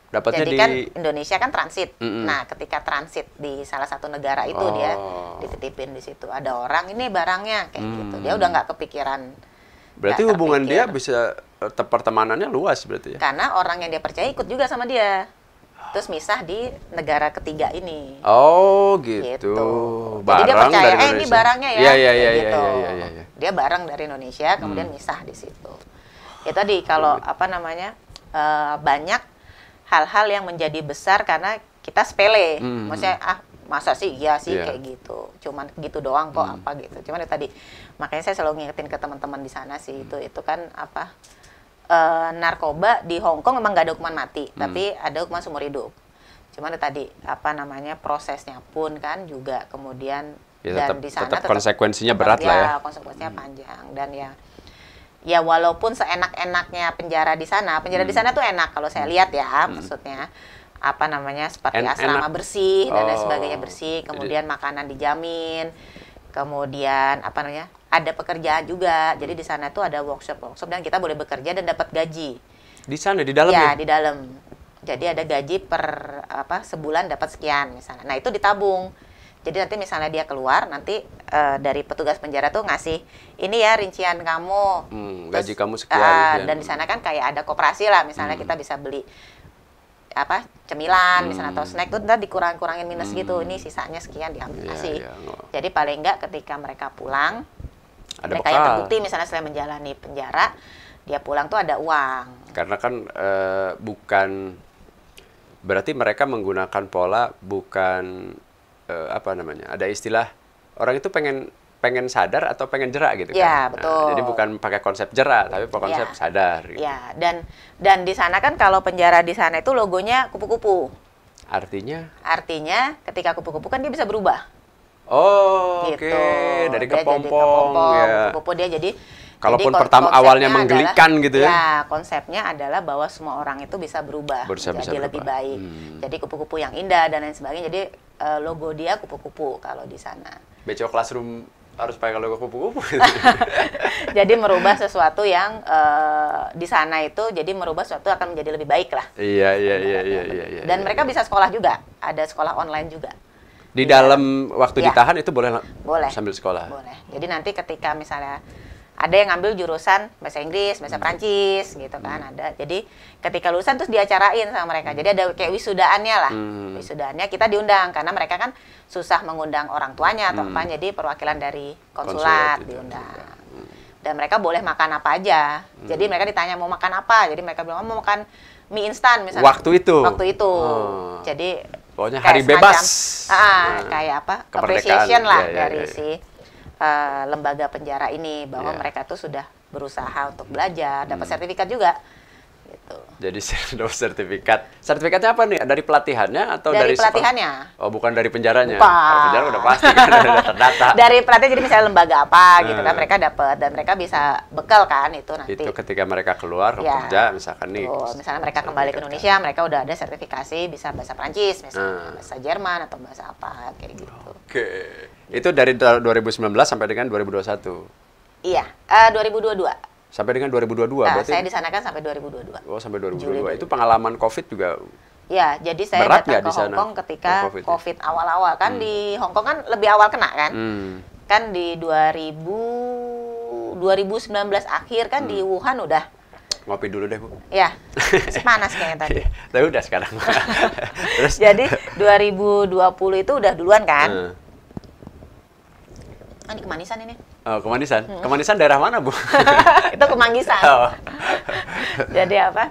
Dapatnya jadi kan Indonesia kan transit. Nah, ketika transit di salah satu negara itu dia dititipin di situ. Ada orang ini barangnya kayak gitu. Dia udah nggak kepikiran. Berarti hubungan dia bisa pertemanannya luas berarti ya? Karena orang yang dia percaya ikut juga sama dia. Terus misah di negara ketiga ini. Oh gitu. Jadi dia percaya, dari Indonesia. Ini barangnya ya. Iya. Dia barang dari Indonesia, kemudian misah di situ. Ya tadi kalau apa namanya, banyak hal-hal yang menjadi besar karena kita sepele. Maksudnya masa sih iya sih kayak gitu. Cuman gitu doang kok apa gitu. Cuman tadi makanya saya selalu ngingetin ke teman-teman di sana sih itu kan apa, narkoba di Hong Kong memang nggak ada hukuman mati, tapi ada hukuman seumur hidup. Cuman tadi apa namanya prosesnya pun kan juga kemudian ya, dan di sana tetap konsekuensinya berat lah ya. Konsekuensinya panjang dan ya walaupun seenak-enaknya penjara di sana tuh enak kalau saya lihat ya, maksudnya apa namanya seperti asrama bersih dan lain sebagainya bersih, kemudian makanan dijamin, kemudian apa namanya ada pekerjaan juga. Jadi di sana tuh ada workshop dan kita boleh bekerja dan dapat gaji. Di sana di dalam ya? Di dalam. Jadi ada gaji per sebulan dapat sekian misalnya. Nah, itu ditabung. Jadi nanti misalnya dia keluar nanti dari petugas penjara tuh ngasih ini ya rincian kamu. Gaji kamu sekian. Dan di sana kan kayak ada koperasi lah, misalnya kita bisa beli cemilan misalnya atau snack tuh ntar dikurangin minus gitu. Ini sisanya sekian diambil kasih. Jadi paling enggak ketika mereka pulang ada mereka yang terbukti misalnya setelah menjalani penjara dia pulang tuh ada uang. Karena kan bukan berarti mereka menggunakan pola bukan apa namanya, ada istilah orang itu pengen sadar atau pengen jerak gitu kan. Ya, betul. Jadi bukan pakai konsep jerak tapi pakai konsep sadar gitu. Ya, dan di sana kan kalau penjara di sana itu logonya kupu-kupu. Artinya ketika kupu-kupu kan dia bisa berubah. Oh, gitu. Oke. Dari dia kepompong ya. Kupu-kupu dia jadi kalaupun pertama awalnya menggelikan gitu ya. Ya, konsepnya adalah bahwa semua orang itu bisa berubah jadi lebih baik. Jadi kupu-kupu yang indah dan lain sebagainya. Jadi logo dia kupu-kupu kalau di sana. BCO Classroom harus pakai logo kupu-kupu. Jadi merubah sesuatu yang di sana itu jadi merubah sesuatu akan menjadi lebih baik lah. Iya. Dan mereka bisa sekolah juga, ada sekolah online juga. Di dalam waktu ditahan itu boleh sambil sekolah? Boleh. Jadi nanti ketika misalnya ada yang ngambil jurusan bahasa Inggris, bahasa Prancis gitu kan ada. Jadi ketika lulusan terus diacarain sama mereka. Jadi ada kayak wisudaannya lah. Wisudaannya kita diundang karena mereka kan susah mengundang orang tuanya atau apa. Jadi perwakilan dari konsulat diundang. Dan mereka boleh makan apa aja. Jadi mereka ditanya mau makan apa. Jadi mereka bilang mau makan mie instan misalnya. Waktu itu. Jadi pokoknya hari bebas. Kayak apa? Kemerdekaan. Appreciation lah dari si lembaga penjara ini bahwa mereka tuh sudah berusaha untuk belajar, dapat sertifikat juga. Gitu. Jadi dapat sertifikat. Sertifikatnya apa nih? Dari pelatihannya atau dari pelatihannya? Oh, bukan dari penjaranya. Kalau penjara udah pasti kan udah terdata. Dari pelatihan jadi misalnya lembaga apa gitu kan mereka dapat dan mereka bisa bekal kan itu nanti. Itu ketika mereka keluar kerja misalkan nih. Misalnya mereka kembali ke Indonesia, mereka udah ada sertifikasi bisa bahasa Prancis misalnya, bahasa Jerman atau bahasa apa kayak gitu. Oke. Itu dari 2019 sampai dengan 2021. Iya, 2022. Sampai dengan 2022 berarti? Saya di sana kan sampai 2022. Oh, sampai 2022. Itu pengalaman COVID juga? Ya, jadi saya datang ke Hong Kong ketika COVID awal-awal. Kan di Hong Kong kan lebih awal kena kan? Kan di 2019 akhir kan di Wuhan udah ngopi dulu deh, Bu. Ya, masih panas kayaknya tadi. Tapi udah sekarang. Terus? Jadi 2020 itu udah duluan kan? Ini kemanisan ini. Oh, kemanisan? Kemanisan daerah mana, Bu? Itu Kemanggisan. Oh. Jadi apa?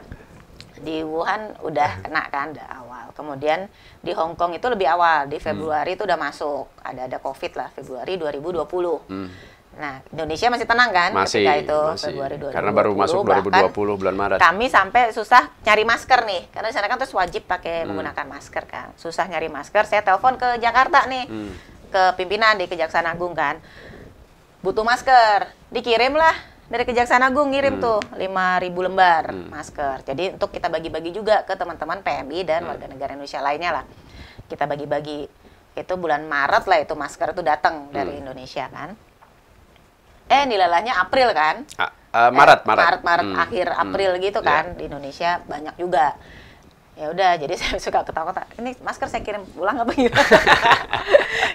Di Wuhan udah kena kan, udah awal. Kemudian di Hong Kong itu lebih awal, di Februari itu udah masuk. Ada COVID lah, Februari 2020. Nah, Indonesia masih tenang kan ketika itu, Februari 2020. Karena baru masuk 2020 bulan Maret. Kami sampai susah nyari masker nih, karena di sana kan terus wajib pakai menggunakan masker kan. Susah nyari masker, saya telepon ke Jakarta nih, ke pimpinan di Kejaksaan Agung kan. Butuh masker, dikirim lah dari Kejaksaan Agung, ngirim tuh 5.000 lembar masker. Jadi untuk kita bagi-bagi juga ke teman-teman PMI dan warga negara Indonesia lainnya lah. Kita bagi-bagi. Itu bulan Maret lah itu masker itu datang dari Indonesia kan. Nilalanya April kan? Maret. Akhir April gitu kan. Di Indonesia banyak juga. Ya udah, jadi saya suka ketawa-ketawa. Ini masker saya kirim pulang apa gitu.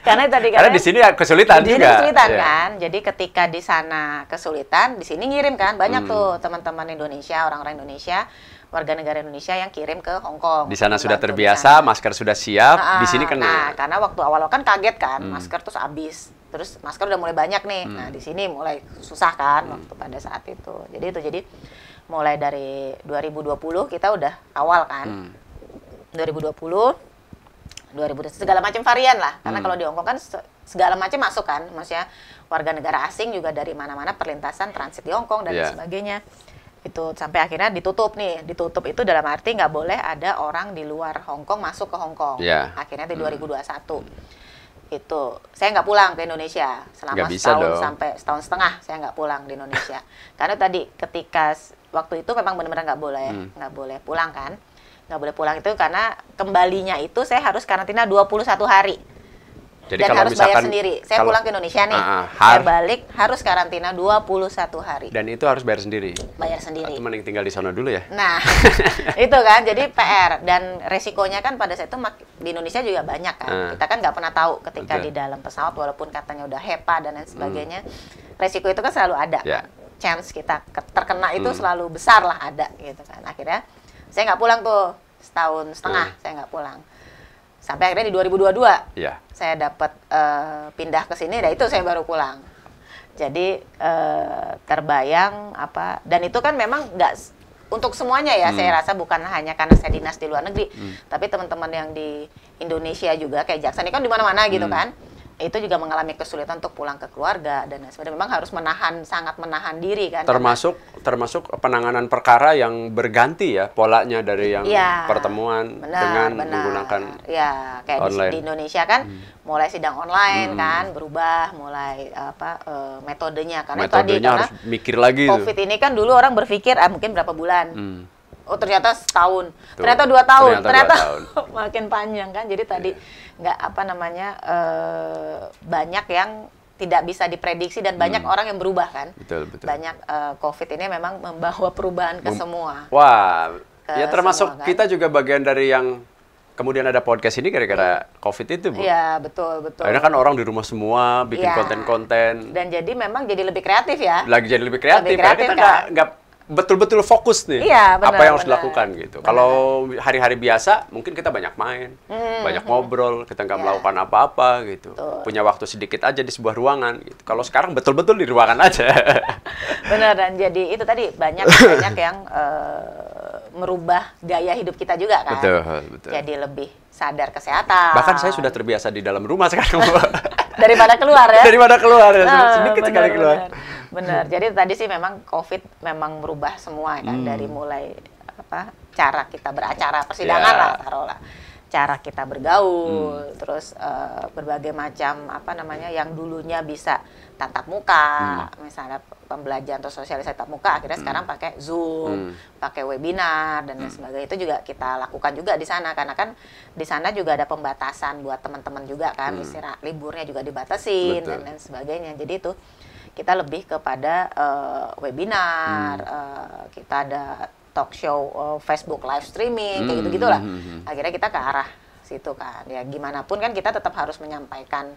Karena di sini kesulitan juga. Di sini kesulitan kan. Jadi ketika di sana kesulitan, di sini ngirim kan. Banyak tuh teman-teman Indonesia, orang-orang Indonesia, warga negara Indonesia yang kirim ke Hong Kong. Di sana sudah terbiasa, masker sudah siap, di sini kena. Nah, karena waktu awal kan kaget kan, masker terus habis. Terus masker udah mulai banyak nih. Nah, di sini mulai susah kan waktu pada saat itu. Jadi mulai dari 2020 kita udah awal kan. 2020 segala macam varian lah. Karena kalau di Hong Kong kan segala macam masuk kan. Maksudnya warga negara asing juga dari mana-mana perlintasan transit di Hong Kong dan sebagainya. Itu sampai akhirnya ditutup nih. Ditutup itu dalam arti nggak boleh ada orang di luar Hong Kong masuk ke Hong Kong. Akhirnya di 2021. Itu saya nggak pulang ke Indonesia selama setahun sampai setahun setengah. Saya nggak pulang di Indonesia karena tadi ketika waktu itu memang benar-benar nggak boleh pulang kan, nggak boleh pulang itu karena kembalinya itu saya harus karantina 21 hari. Jadi dan harus bayar sendiri. Saya pulang ke Indonesia nih, saya balik harus karantina 21 hari. Dan itu harus bayar sendiri? Bayar sendiri. Atau mending tinggal di sana dulu ya? Nah, itu kan, jadi PR. Dan resikonya kan pada saat itu di Indonesia juga banyak kan. Kita kan nggak pernah tahu ketika di dalam pesawat, walaupun katanya udah HEPA dan lain sebagainya. Resiko itu kan selalu ada. Chance kita terkena itu selalu besar lah ada gitu kan. Akhirnya saya nggak pulang tuh, setahun setengah saya nggak pulang. Sampai akhirnya di 2022 saya dapat pindah ke sini, dan itu saya baru pulang. Jadi terbayang apa, dan itu kan memang nggak untuk semuanya ya, saya rasa bukan hanya karena saya dinas di luar negeri, tapi teman-teman yang di Indonesia juga kayak Jaksa ini kan di mana-mana gitu kan. Itu juga mengalami kesulitan untuk pulang ke keluarga dan sebagainya. Memang harus sangat menahan diri kan. Termasuk penanganan perkara yang berganti ya polanya dari yang pertemuan dengan menggunakan kayak online. Di Indonesia kan mulai sidang online kan berubah, mulai metodenya karena harus mikir lagi. COVID ini kan dulu orang berpikir mungkin berapa bulan. Oh ternyata setahun, ternyata 2 tahun, ternyata 2 tahun. Makin panjang kan. Jadi tadi nggak banyak yang tidak bisa diprediksi dan banyak orang yang berubah kan. Betul. Banyak COVID ini memang membawa perubahan ke semua. Wah, ya termasuk semua, kan? Kita juga bagian dari yang kemudian ada podcast ini gara-gara COVID itu, Bu. Iya, betul. Akhirnya kan orang di rumah semua bikin konten-konten. Dan jadi memang jadi lebih kreatif ya. Jadi lebih kreatif kita kan? nggak betul-betul fokus nih apa yang harus dilakukan gitu. Kalau hari-hari biasa mungkin kita banyak main, banyak ngobrol, kita nggak melakukan apa-apa gitu. Punya waktu sedikit aja di sebuah ruangan gitu. Kalau sekarang betul-betul di ruangan aja. Benar, dan jadi itu tadi banyak yang merubah gaya hidup kita juga kan. Betul. Jadi lebih sadar kesehatan. Bahkan saya sudah terbiasa di dalam rumah sekarang. Daripada keluar ya. Sedikit sekali keluar. Benar. Jadi tadi sih memang COVID memang merubah semua kan, dari mulai cara kita beracara persidangan lah, taruhlah. Cara kita bergaul, terus berbagai macam yang dulunya bisa tatap muka, misalnya pembelajaran atau sosialisasi tatap muka, akhirnya sekarang pakai Zoom, pakai webinar dan lain sebagainya. Itu juga kita lakukan juga di sana, karena kan di sana juga ada pembatasan buat teman-teman juga kan, istirahat liburnya juga dibatasin dan lain sebagainya. Jadi itu kita lebih kepada webinar, kita ada talk show, Facebook live streaming, kayak gitu-gitulah. Akhirnya kita ke arah situ kan. Ya gimana pun kan kita tetap harus menyampaikan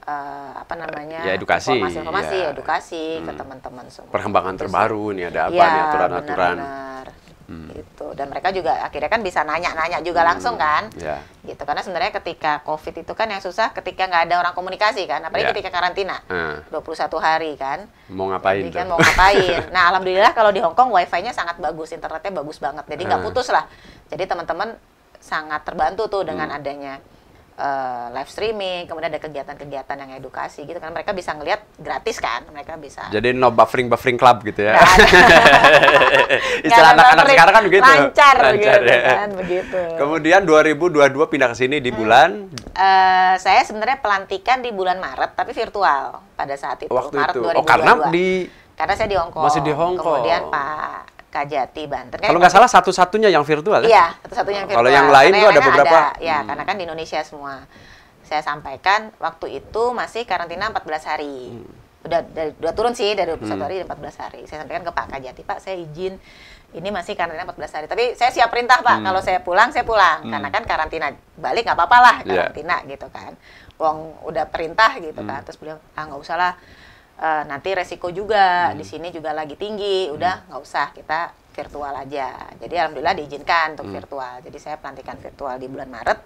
apa namanya, Ya, edukasi. informasi-informasi, Ya. edukasi ke teman-teman semua. Perkembangan Gitu sih. terbaru nih, ada apa Iya, nih aturan-aturan. benar-benar. Gitu. Dan mereka juga akhirnya kan bisa nanya-nanya juga langsung kan. Ya. Gitu. Karena sebenarnya ketika COVID itu kan yang susah ketika nggak ada orang komunikasi kan, apalagi Ya. ketika karantina. 21 hari kan. Mau ngapain Jadi kan tuh? mau ngapain. Nah, alhamdulillah kalau di Hong Kong wifi-nya sangat bagus, internetnya bagus banget. Jadi nggak putus lah. Jadi teman-teman sangat terbantu tuh dengan adanya live streaming, kemudian ada kegiatan-kegiatan yang edukasi gitu kan, mereka bisa ngelihat gratis kan, mereka bisa. Jadi no buffering club gitu ya. Nggak ada. Istilah Nggak ada anak-anak sekarang kan begitu. Lancar gitu ya. kan, begitu. Kemudian 2022 pindah ke sini di bulan Saya sebenarnya pelantikan di bulan Maret, tapi virtual pada saat itu. waktu Maret itu. 2022. Oh, karena Karena saya di Hong Kong. Masih di Hong Kong. Kemudian Pak Kajati Banten. kalau nggak salah satu-satunya yang virtual ya? Iya, satu-satunya yang virtual. Kalau yang lain Karena tuh ada lainnya beberapa. Ya, karena kan di Indonesia semua. Saya sampaikan waktu itu masih karantina 14 hari. Udah turun sih dari 21 hari 14 hari. Saya sampaikan ke Pak Kajati, Pak, saya izin ini masih karantina 14 hari. Tapi saya siap perintah, Pak. Kalau saya pulang, saya pulang. Karena kan karantina balik nggak apa-apa lah karantina gitu kan. Wong udah perintah gitu kan. Terus beliau, nggak usah lah. Nanti resiko juga di sini juga lagi tinggi, udah nggak usah, kita virtual aja. Jadi alhamdulillah diizinkan untuk virtual. Jadi saya pelantikan virtual di bulan Maret.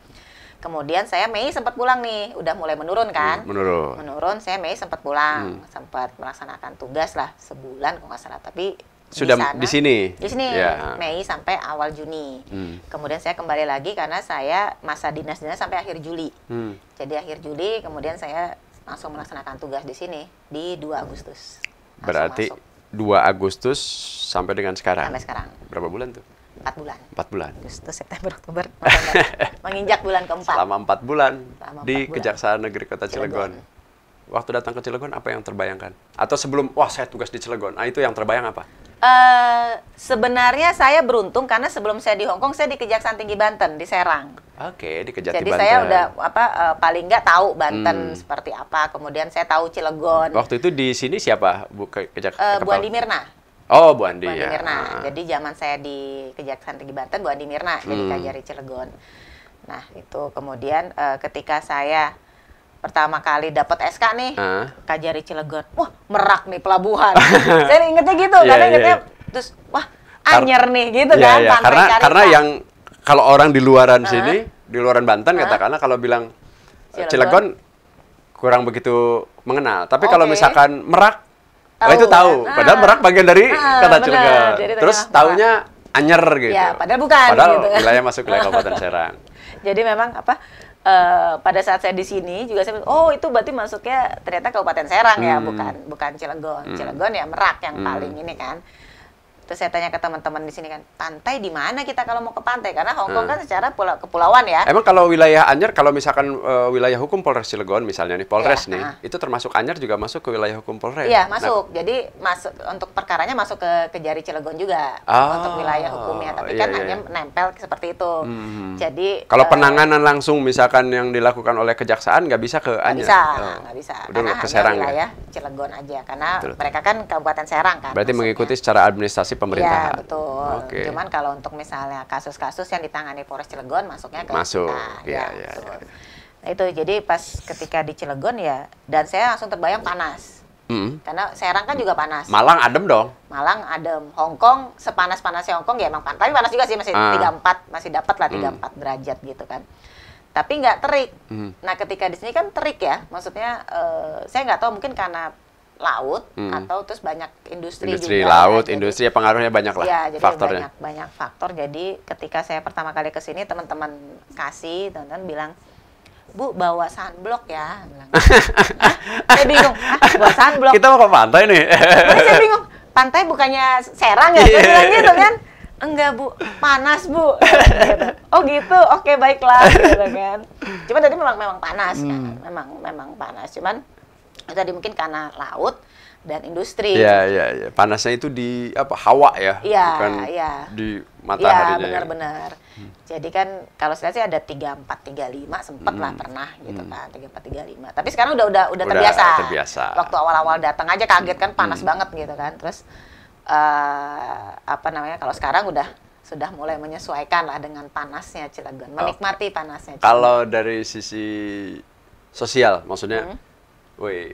Kemudian saya Mei sempat pulang nih, udah mulai menurun kan? Menurun. Saya Mei sempat pulang, sempat melaksanakan tugas lah sebulan kalau nggak salah. Tapi sudah di sini. Di sini Ya. Mei sampai awal Juni. Kemudian saya kembali lagi karena saya masa dinas-dinas sampai akhir Juli. Jadi akhir Juli kemudian saya langsung melaksanakan tugas di sini di 2 Agustus. Langsung Berarti masuk. 2 Agustus sampai dengan sekarang. Sampai sekarang. Berapa bulan tuh? 4 bulan. 4 bulan. Agustus, September, Oktober, November. Menginjak bulan keempat. Selama 4 bulan Selama 4 di bulan. Kejaksaan Negeri Kota Cilegon. Waktu datang ke Cilegon apa yang terbayangkan? Atau sebelum, wah saya tugas di Cilegon, itu yang terbayang apa? Sebenarnya saya beruntung karena sebelum saya di Hong Kong saya di Kejaksaan Tinggi Banten di Serang. Oke, di Kejati Jadi Banten. saya udah paling nggak tahu Banten seperti apa. Kemudian saya tahu Cilegon. Waktu itu di sini siapa Bu Bu Andi Mirna. Oh, Bu Andi Bu Andi ya. Mirna. Jadi zaman saya di Kejaksaan Tinggi Banten, Bu Andi Mirna jadi Kajari Cilegon. Nah itu kemudian ketika saya pertama kali dapat SK nih, Kajari Cilegon, wah merak nih pelabuhan. Saya ingetnya gitu, karena ingetnya terus wah anyer nih gitu kan. Iya, karena yang kalau orang di luaran sini, di luaran Banten katakanlah kalau bilang Cilegon kurang begitu mengenal. Tapi kalau misalkan Merak, itu tahu. Padahal Merak bagian dari kata Cilegon. Terus taunya anyer gitu. Ya, padahal bukan. Padahal gitu. wilayah masuk wilayah Kabupaten Serang. Jadi memang pada saat saya di sini juga saya, oh itu berarti masuknya ternyata Kabupaten Serang ya, bukan Cilegon. Cilegon ya Merak yang paling ini kan. Terus saya tanya ke teman-teman di sini kan, pantai di mana kita kalau mau ke pantai? Karena Hong Kong kan secara kepulauan ya. Emang kalau wilayah Anyer, kalau misalkan wilayah hukum Polres Cilegon misalnya nih, Polres nih, itu termasuk Anyer juga masuk ke wilayah hukum Polres? Iya, masuk. Jadi masuk untuk perkaranya masuk ke Kejari Cilegon juga untuk wilayah hukumnya. Tapi kan hanya nempel seperti itu. Jadi kalau penanganan langsung misalkan yang dilakukan oleh kejaksaan nggak bisa ke Anyer? Nggak bisa. Udah Karena ke hanya Serang wilayah Cilegon aja. Karena mereka kan Kabupaten Serang kan. Berarti mengikuti secara administrasi pemerintahan. Ya, betul. Cuman kalau untuk misalnya kasus-kasus yang ditangani Polres Cilegon masuknya ke kita. Ya. Betul. Nah itu jadi pas ketika di Cilegon ya, dan saya langsung terbayang panas. Karena Serang kan juga panas. Malang adem dong. Malang adem. Hong Kong sepanas-panasnya Hong Kong ya emang panas. Tapi panas juga sih, masih 34, masih dapat lah 34 derajat gitu kan. Tapi nggak terik. Nah ketika di sini kan terik ya. Maksudnya saya nggak tahu mungkin karena laut atau terus banyak industri juga, laut, ya, industri ya pengaruhnya banyak lah ya, jadi faktornya. banyak faktor. Jadi ketika saya pertama kali ke sini teman-teman teman-teman bilang, Bu bawa sunblock ya. Bilang, saya bingung, bawa sunblock. Kita mau ke pantai nih. Saya bingung, pantai bukannya Serang ya? Saya bilang gitu kan. Enggak Bu, panas Bu. Gitu. Oh gitu, oke baiklah. Gitu kan. Cuman tadi memang panas kan, memang panas. Cuman tadi mungkin karena laut dan industri. Iya. Panasnya itu di hawa ya, bukan di mataharinya. Iya, benar-benar. Jadi kan kalau saya sih ada 34, 35 sempat lah pernah gitu kan, 34, 35. Tapi sekarang udah terbiasa. Waktu awal-awal datang aja kaget kan panas banget gitu kan. Terus kalau sekarang sudah mulai menyesuaikan lah dengan panasnya Cilegon, menikmati panasnya Cilegon. Kalau dari sisi sosial maksudnya woi,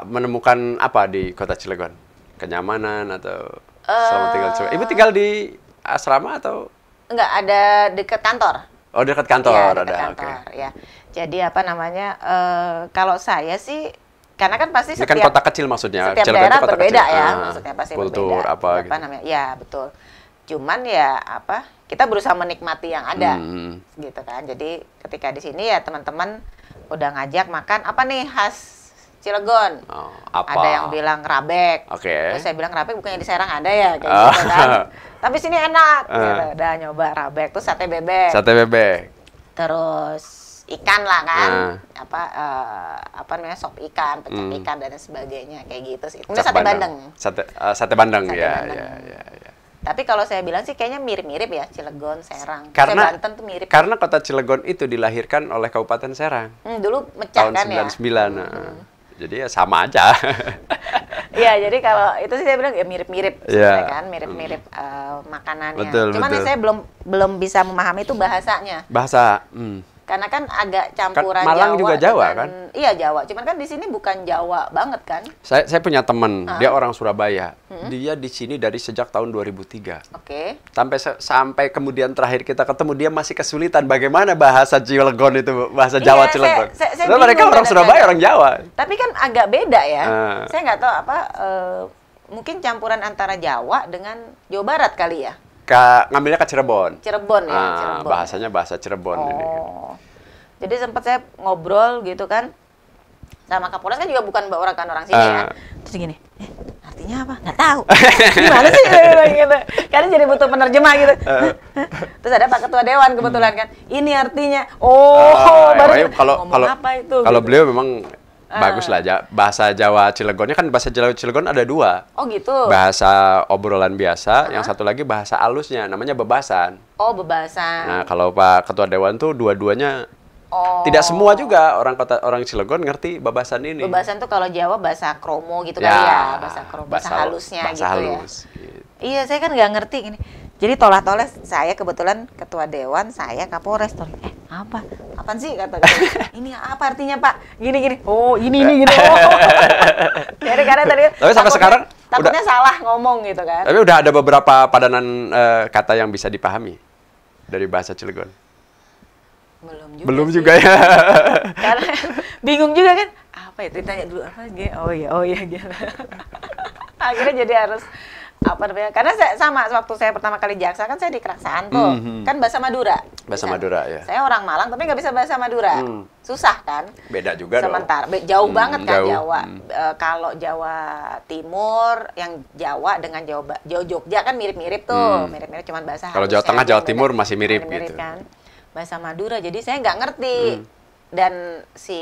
menemukan apa di kota Cilegon? Kenyamanan atau selama tinggal di Cilegon? Ibu tinggal di asrama atau? Enggak, ada dekat kantor. Oh, dekat kantor Iya, ada. dekat kantor, Oke. ya. Jadi apa namanya? Kalau saya sih, karena kan pasti Ini kan setiap kota kecil maksudnya. setiap Cilegon daerah itu kota berbeda kecil. ya, Ah, maksudnya pasti kultur berbeda. apa gitu. namanya? Ya betul. Cuman ya apa? Kita berusaha menikmati yang ada, gitu kan. Jadi ketika di sini ya teman-teman udah ngajak makan apa nih khas Cilegon. Oh, apa? Ada yang bilang rabek. Oke. Terus saya bilang rabek bukannya di Serang ada ya kayak gitu kan. Tapi sini enak. Gitu. Udah nyoba rabek, terus sate bebek. Sate bebek. Terus ikan lah kan. Ah. Apa namanya? Sop ikan, pecel ikan dan sebagainya kayak gitu sih. Kemudian Cak sate bandeng. Sate bandeng Sate ya, bandeng. ya. Tapi kalau saya bilang sih kayaknya mirip-mirip ya Cilegon, Serang. Karena Saya Banten tuh mirip. Karena kota Cilegon itu dilahirkan oleh Kabupaten Serang Dulu mecah tahun kan ya. 99. Jadi ya sama aja. Iya, jadi kalau itu sih saya bilang ya mirip-mirip Iya. sebenarnya kan, mirip-mirip makanannya. Betul, Cuman betul. ya saya belum bisa memahami itu bahasanya. Bahasa. Karena kan agak campuran Malang Jawa juga Jawa, dengan- kan? Iya, Jawa. Cuman kan di sini bukan Jawa banget kan? Saya punya teman, dia orang Surabaya. Dia di sini dari sejak tahun 2003. Oke. Sampai kemudian terakhir kita ketemu dia masih kesulitan bagaimana bahasa Cilegon itu, bahasa Jawa Iya, Cilegon. saya Padahal mereka bingung orang Surabaya, kadang-kadang. orang Jawa. Tapi kan agak beda ya. Ah. Saya nggak tahu apa mungkin campuran antara Jawa dengan Jawa Barat kali ya. Ngambilnya ke Cirebon. Cirebon ya, Ah, Cirebon. bahasanya bahasa Cirebon ini. Oh. Jadi sempat saya ngobrol gitu kan sama Kapolres kan juga bukan orang sini ya. Terus gini, artinya apa? Nggak tahu. Gimana sih? Gitu. Karena jadi butuh penerjemah gitu. Terus ada Pak Ketua Dewan kebetulan kan. Ini artinya. Baru ngomong apa itu? Kalau gitu. beliau memang bagus lah, bahasa Jawa Cilegonnya kan bahasa Jawa Cilegon ada dua. Oh gitu. Bahasa obrolan biasa, yang satu lagi bahasa halusnya, namanya bebasan. Oh, bebasan. Nah, kalau Pak Ketua Dewan tuh dua-duanya. Oh. Tidak semua juga orang Cilegon ngerti bebasan ini. Bebasan tuh kalau Jawa bahasa kromo gitu Ya, kali ya, bahasa kromo, bahasa halusnya bahasa gitu halus, ya. gitu. Iya, saya kan nggak ngerti ini. Jadi tolah-tolah saya kebetulan ketua dewan, saya Kapolres. Apa? Apaan sih kata ini apa artinya Pak? Gini. Oh, ini gitu. Oh. Jadi karena tadi Tapi sampai sekarang takutnya salah ngomong gitu kan. Tapi udah ada beberapa padanan kata yang bisa dipahami dari bahasa Cilegon. Belum juga ya. Karena bingung juga kan. Apa itu? Ditanya dulu apa? Oh iya gitu. Akhirnya jadi harus apa namanya? Karena sama waktu saya pertama kali jaksa kan saya di Keraksaan tuh. Kan bahasa Madura. Bahasa Madura ya. Saya orang Malang tapi nggak bisa bahasa Madura. Susah kan? Beda juga Sementara jauh banget kan jauh. Jawa. Kalau Jawa Timur yang Jawa dengan Jawa Jogja kan mirip-mirip tuh. Mirip-mirip cuman bahasa Kalau Jawa halusnya Tengah, aja Jawa yang Timur beda. masih mirip gitu. Kan? Bahasa Madura jadi saya nggak ngerti. Dan si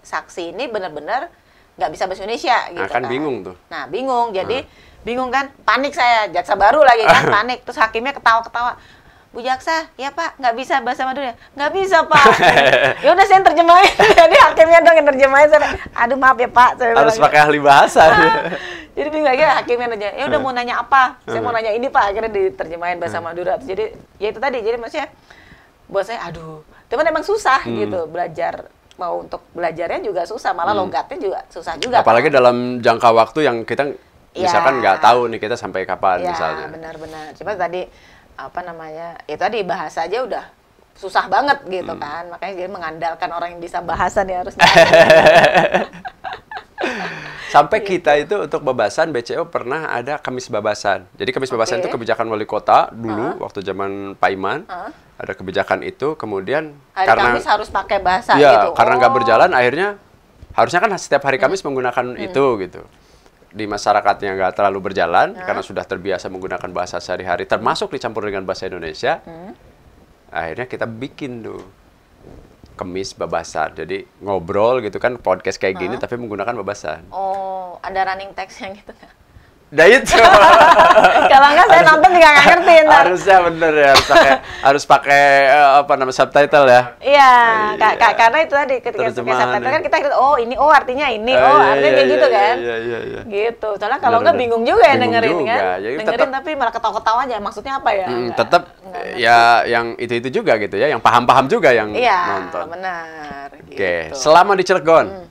saksi ini benar-benar nggak bisa bahasa Indonesia gitu kan bingung tuh. Nah, bingung. Jadi bingung kan, panik saya, jaksa baru lagi kan, panik. Terus hakimnya ketawa-ketawa. Bu jaksa, ya Pak, nggak bisa bahasa Madura? Nggak bisa Pak. Ya udah saya terjemahin. Jadi hakimnya dong yang terjemahin. Saya, aduh maaf ya Pak. Saya Harus pakai ahli bahasa. Jadi bingung akhirnya hakimnya nanya, ya udah mau nanya apa? Saya mau nanya ini Pak. Akhirnya diterjemahin bahasa Madura. Jadi ya itu tadi. Jadi maksudnya buat saya, aduh, teman emang susah gitu belajar. Mau untuk belajarnya juga susah, malah logatnya juga susah juga. Apalagi kan? dalam jangka waktu yang kita misalkan nggak tahu nih kita sampai kapan Ya, misalnya. benar-benar. Cuma tadi apa namanya? Itu tadi bahasa aja udah susah banget gitu kan. Makanya dia mengandalkan orang yang bisa bahasa nih harus. Sampai kita itu untuk bebasan BCO pernah ada Kamis Babasan. Jadi Kamis Babasan itu kebijakan wali kota dulu waktu zaman Pak Iman. Ada kebijakan itu, kemudian Hari karena Kamis harus pakai bahasa ya, gitu. karena nggak berjalan akhirnya harusnya kan setiap hari Kamis menggunakan itu gitu. Di masyarakatnya nggak terlalu berjalan karena sudah terbiasa menggunakan bahasa sehari-hari termasuk dicampur dengan bahasa Indonesia. Akhirnya kita bikin tuh Kemis Babasan. Jadi ngobrol gitu kan podcast kayak gini tapi menggunakan babasan. Oh, ada running text yang gitu kan? Nah itu. Kalau nggak saya nonton juga nggak ngerti ntar. Harusnya bener ya, harus pakai apa namanya subtitle ya. Iya, karena itu tadi ketika pakai subtitle kan kita oh ini artinya ini, artinya kayak gitu kan. Iya. Gitu. Soalnya kalau nggak bingung juga ya dengerin kan. Jadi Dengerin tapi malah ketawa-ketawa aja. Maksudnya apa ya? Tetap ya yang itu juga gitu ya, yang paham-paham juga yang iya, nonton. Benar. Oke, Gitu. selama di Cilegon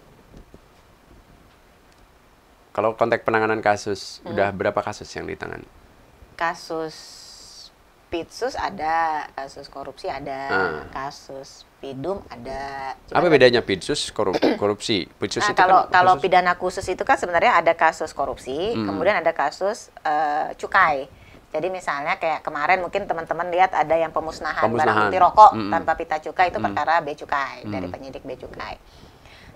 Kalau konteks penanganan kasus, udah berapa kasus yang ditangani? Kasus Pitsus ada, kasus korupsi ada, kasus Pidum ada. Apa bedanya Pitsus korupsi? Pitsus Nah, itu kalau pidana khusus itu kan sebenarnya ada kasus korupsi, kemudian ada kasus cukai. Jadi misalnya kayak kemarin mungkin teman-teman lihat ada yang pemusnahan barang bukti rokok tanpa pita cukai, itu perkara bea cukai dari penyidik bea cukai.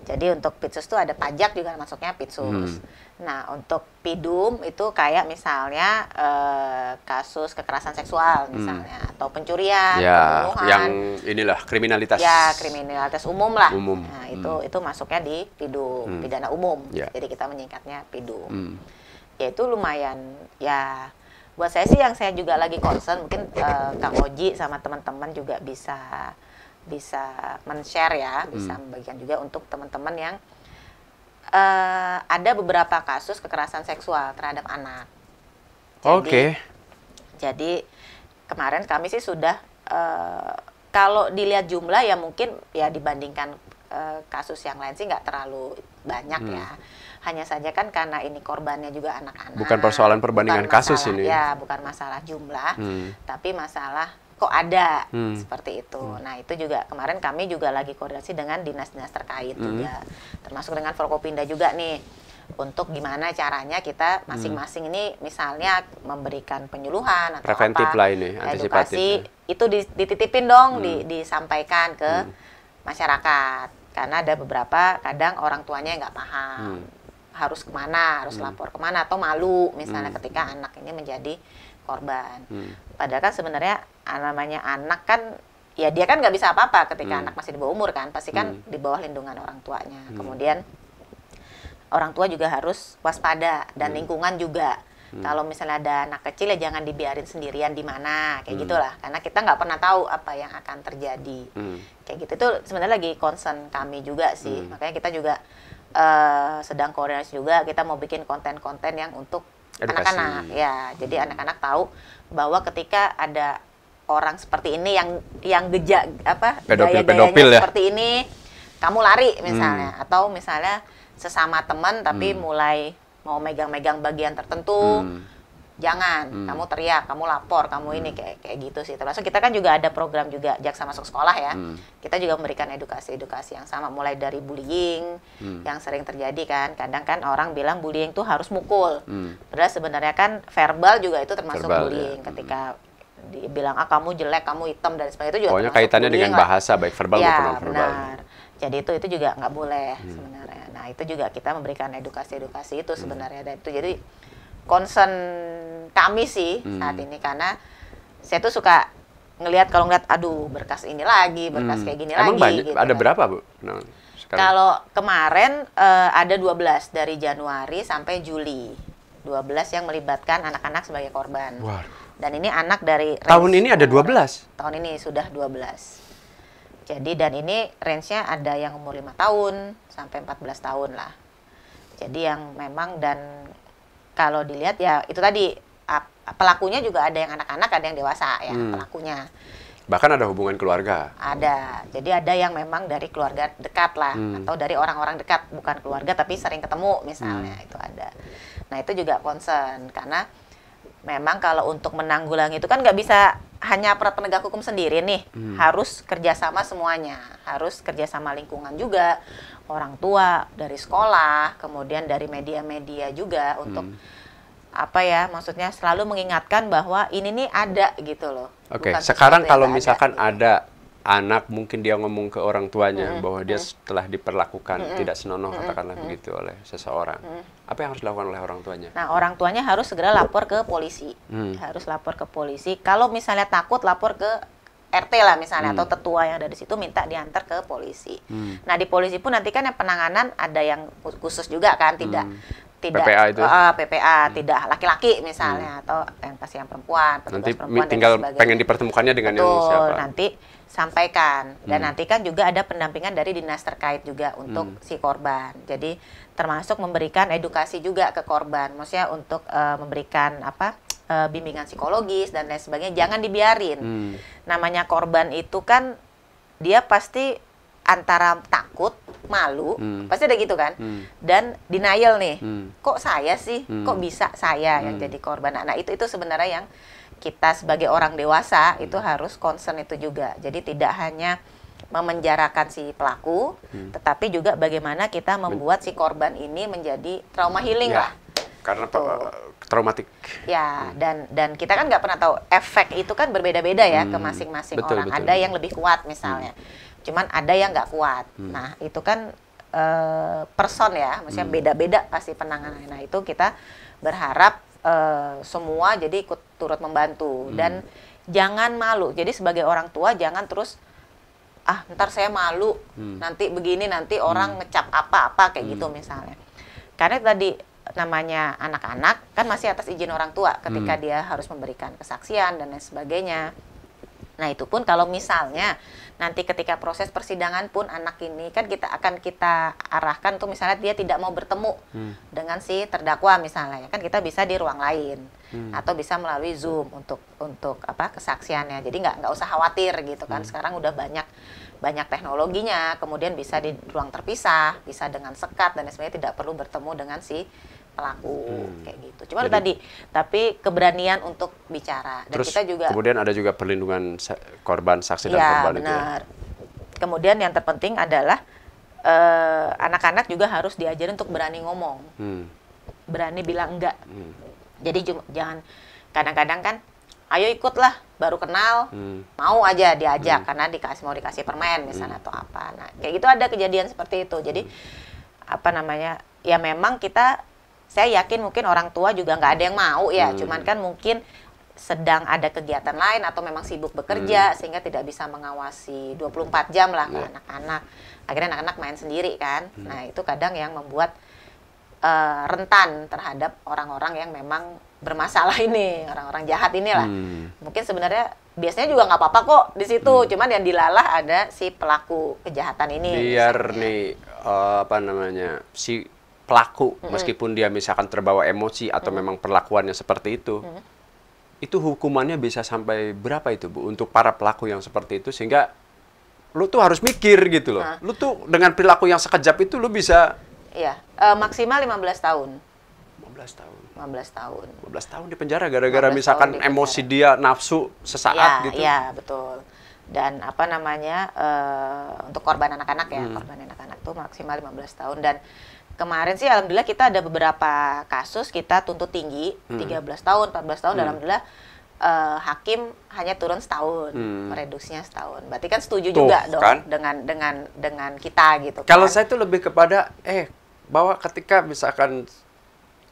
Jadi untuk Pitsus itu ada pajak juga masuknya Pitsus. Nah untuk Pidum itu kayak misalnya kasus kekerasan seksual misalnya, atau pencurian, pembunuhan. Yang inilah kriminalitas. Ya kriminalitas umum lah. Umum. Nah itu masuknya di Pidum, pidana umum. Jadi kita menyingkatnya Pidum. Ya itu lumayan ya. Buat saya sih yang saya juga lagi concern, mungkin Kang Oji sama teman-teman juga bisa men-share ya, bisa membagikan juga untuk teman-teman yang ada beberapa kasus kekerasan seksual terhadap anak. Jadi kemarin kami sih sudah kalau dilihat jumlah ya mungkin ya dibandingkan kasus yang lain sih nggak terlalu banyak ya. Hanya saja kan karena ini korbannya juga anak-anak. Bukan persoalan perbandingan kasus ini. Ya, bukan masalah jumlah, tapi masalah kok ada seperti itu. Nah itu juga kemarin kami juga lagi koordinasi dengan dinas-dinas terkait juga, termasuk dengan Forkopimda juga nih, untuk gimana caranya kita masing-masing ini misalnya memberikan penyuluhan atau preventif apa, lah ini, antisipatif. edukasi itu dititipin dong, disampaikan ke masyarakat, karena ada beberapa kadang orang tuanya nggak paham harus kemana, harus lapor kemana, atau malu misalnya ketika anak ini menjadi korban. Padahal kan sebenarnya namanya anak kan ya dia kan nggak bisa apa-apa ketika anak masih di bawah umur kan, pasti kan di bawah lindungan orang tuanya. Kemudian orang tua juga harus waspada dan lingkungan juga. Kalau misalnya ada anak kecil ya jangan dibiarin sendirian di mana kayak gitulah, karena kita nggak pernah tahu apa yang akan terjadi. Kayak gitu itu sebenarnya lagi concern kami juga sih. Makanya kita juga sedang koordinasi juga, kita mau bikin konten-konten yang untuk anak-anak ya, jadi anak-anak tahu bahwa ketika ada orang seperti ini yang gaya-gayanya seperti ini, kamu lari misalnya, atau misalnya sesama teman tapi mulai mau megang-megang bagian tertentu, jangan, kamu teriak, kamu lapor, kamu ini kayak gitu sih. Termasuk kita kan juga ada program juga Jaksa Masuk Sekolah ya. Kita juga memberikan edukasi yang sama, mulai dari bullying yang sering terjadi kan. Kadang kan orang bilang bullying tuh harus mukul. Padahal sebenarnya kan verbal juga itu termasuk bullying. Ketika dibilang kamu jelek, kamu hitam dan sebagainya, itu juga pokoknya kaitannya dengan bahasa baik verbal maupun non verbal. Benar. Jadi itu juga nggak boleh sebenarnya. Nah, itu juga kita memberikan edukasi itu sebenarnya, dan itu jadi concern kami sih saat ini, karena saya tuh suka kalau ngeliat aduh berkas ini lagi, berkas kayak gini Emang lagi. Banyak, gitu ada kan. berapa Bu? Kalau kemarin ada 12 dari Januari sampai Juli, 12 yang melibatkan anak-anak sebagai korban. Waduh. Dan ini anak dari Tahun ini ada 12? Tahun ini sudah 12. Jadi dan ini range-nya ada yang umur 5 tahun sampai 14 tahun lah. Jadi yang memang, dan kalau dilihat ya itu tadi pelakunya juga ada yang anak-anak, ada yang dewasa ya pelakunya. Bahkan ada hubungan keluarga. Ada. Jadi ada yang memang dari keluarga dekat lah, atau dari orang-orang dekat, bukan keluarga tapi sering ketemu misalnya, itu ada. Nah itu juga concern, karena memang kalau untuk menanggulangi itu kan nggak bisa hanya aparat penegak hukum sendiri nih, harus kerjasama semuanya, harus kerjasama lingkungan juga, orang tua, dari sekolah, kemudian dari media-media juga untuk apa ya, maksudnya selalu mengingatkan bahwa ini nih ada gitu loh. Oke, sekarang kalau misalkan ada anak mungkin dia ngomong ke orang tuanya bahwa dia setelah diperlakukan tidak senonoh katakanlah begitu oleh seseorang, apa yang harus dilakukan oleh orang tuanya? Nah, orang tuanya harus segera lapor ke polisi, harus lapor ke polisi. Kalau misalnya takut, lapor ke RT lah misalnya, atau tetua yang ada di situ, minta diantar ke polisi. Nah di polisi pun nanti kan yang penanganan ada yang khusus juga kan, tidak PPA itu? PPA, tidak laki-laki misalnya, atau yang pasti yang perempuan, nanti perempuan tinggal pengen dipertemukannya dengan yang siapa? Nanti sampaikan, dan nanti kan juga ada pendampingan dari dinas terkait juga untuk si korban. Jadi termasuk memberikan edukasi juga ke korban, maksudnya untuk memberikan bimbingan psikologis dan lain sebagainya. Jangan dibiarin. Namanya korban itu kan dia pasti antara takut malu, pasti ada gitu kan, dan denial nih, kok saya sih, kok bisa saya yang jadi korban. Nah itu sebenarnya yang kita sebagai orang dewasa itu harus concern itu juga. Jadi tidak hanya memenjarakan si pelaku, tetapi juga bagaimana kita membuat si korban ini menjadi trauma healing lah. Karena traumatik. Ya, dan kita kan nggak pernah tahu efek itu kan berbeda-beda ya ke masing-masing orang. Betul. Ada yang lebih kuat misalnya, cuman ada yang nggak kuat. Nah itu kan person ya, maksudnya beda-beda pasti penanganannya. Nah itu kita berharap semua jadi ikut turut membantu dan jangan malu. Jadi sebagai orang tua jangan terus ntar saya malu, nanti begini, nanti orang ngecap apa-apa kayak gitu misalnya. Karena tadi namanya anak-anak kan masih atas izin orang tua ketika dia harus memberikan kesaksian dan lain sebagainya. Nah itu pun kalau misalnya nanti ketika proses persidangan pun anak ini kan kita arahkan tuh misalnya dia tidak mau bertemu dengan si terdakwa misalnya, kan kita bisa di ruang lain atau bisa melalui Zoom untuk kesaksiannya. Jadi nggak usah khawatir gitu kan. Sekarang udah banyak teknologinya, kemudian bisa di ruang terpisah, bisa dengan sekat dan sebagainya, tidak perlu bertemu dengan si pelaku kayak gitu. Cuma tapi keberanian untuk bicara. Dan Terus kita juga kemudian ada juga perlindungan korban, saksi dan korban itu. Benar. Kemudian yang terpenting adalah anak-anak juga harus diajarin untuk berani ngomong, berani bilang enggak. Jadi jangan kadang-kadang kan, ayo ikutlah, baru kenal, mau aja diajak karena mau dikasih permen misalnya atau apa. Nah kayak gitu ada kejadian seperti itu. Jadi ya memang saya yakin mungkin orang tua juga nggak ada yang mau ya, cuman kan mungkin sedang ada kegiatan lain atau memang sibuk bekerja sehingga tidak bisa mengawasi 24 jam lah ke anak-anak. Akhirnya anak-anak main sendiri kan. Nah itu kadang yang membuat rentan terhadap orang-orang yang memang bermasalah ini, orang-orang jahat inilah. Mungkin sebenarnya biasanya juga nggak apa-apa kok di situ, cuman yang dilalah ada si pelaku kejahatan ini. Biar nih si pelaku meskipun dia misalkan terbawa emosi atau memang perlakuannya seperti itu hukumannya bisa sampai berapa itu Bu untuk para pelaku yang seperti itu, sehingga lu tuh harus mikir gitu loh. Lu tuh dengan perilaku yang sekejap itu lu bisa maksimal 15 tahun. 15 tahun. 15 tahun. 15 tahun di penjara gara-gara misalkan emosi dia nafsu sesaat gitu. Iya, betul. Dan untuk korban anak-anak ya, korban anak-anak tuh maksimal 15 tahun. Dan kemarin sih alhamdulillah kita ada beberapa kasus kita tuntut tinggi, 13 tahun, 14 tahun, alhamdulillah hakim hanya turun setahun, mereduksinya setahun. Berarti kan setuju juga dong kan? dengan kita gitu. Kalau kan? saya tuh lebih kepada bahwa ketika misalkan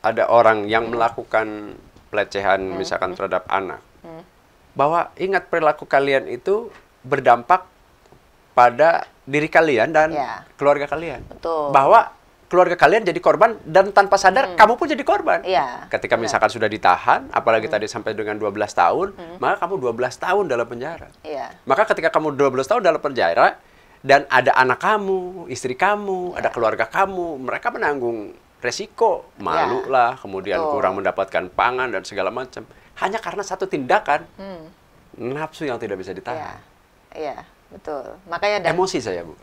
ada orang yang melakukan pelecehan misalkan terhadap anak, bahwa ingat perilaku kalian itu berdampak pada diri kalian dan keluarga kalian. Betul. Bahwa keluarga kalian jadi korban dan tanpa sadar kamu pun jadi korban. Ketika misalkan sudah ditahan, apalagi tadi sampai dengan 12 tahun, maka kamu 12 tahun dalam penjara. Maka ketika kamu 12 tahun dalam penjara dan ada anak kamu, istri kamu, ada keluarga kamu, mereka menanggung resiko, malu lah, kemudian kurang mendapatkan pangan dan segala macam. Hanya karena satu tindakan, nafsu yang tidak bisa ditahan. Iya. Betul, makanya emosi saya Bu.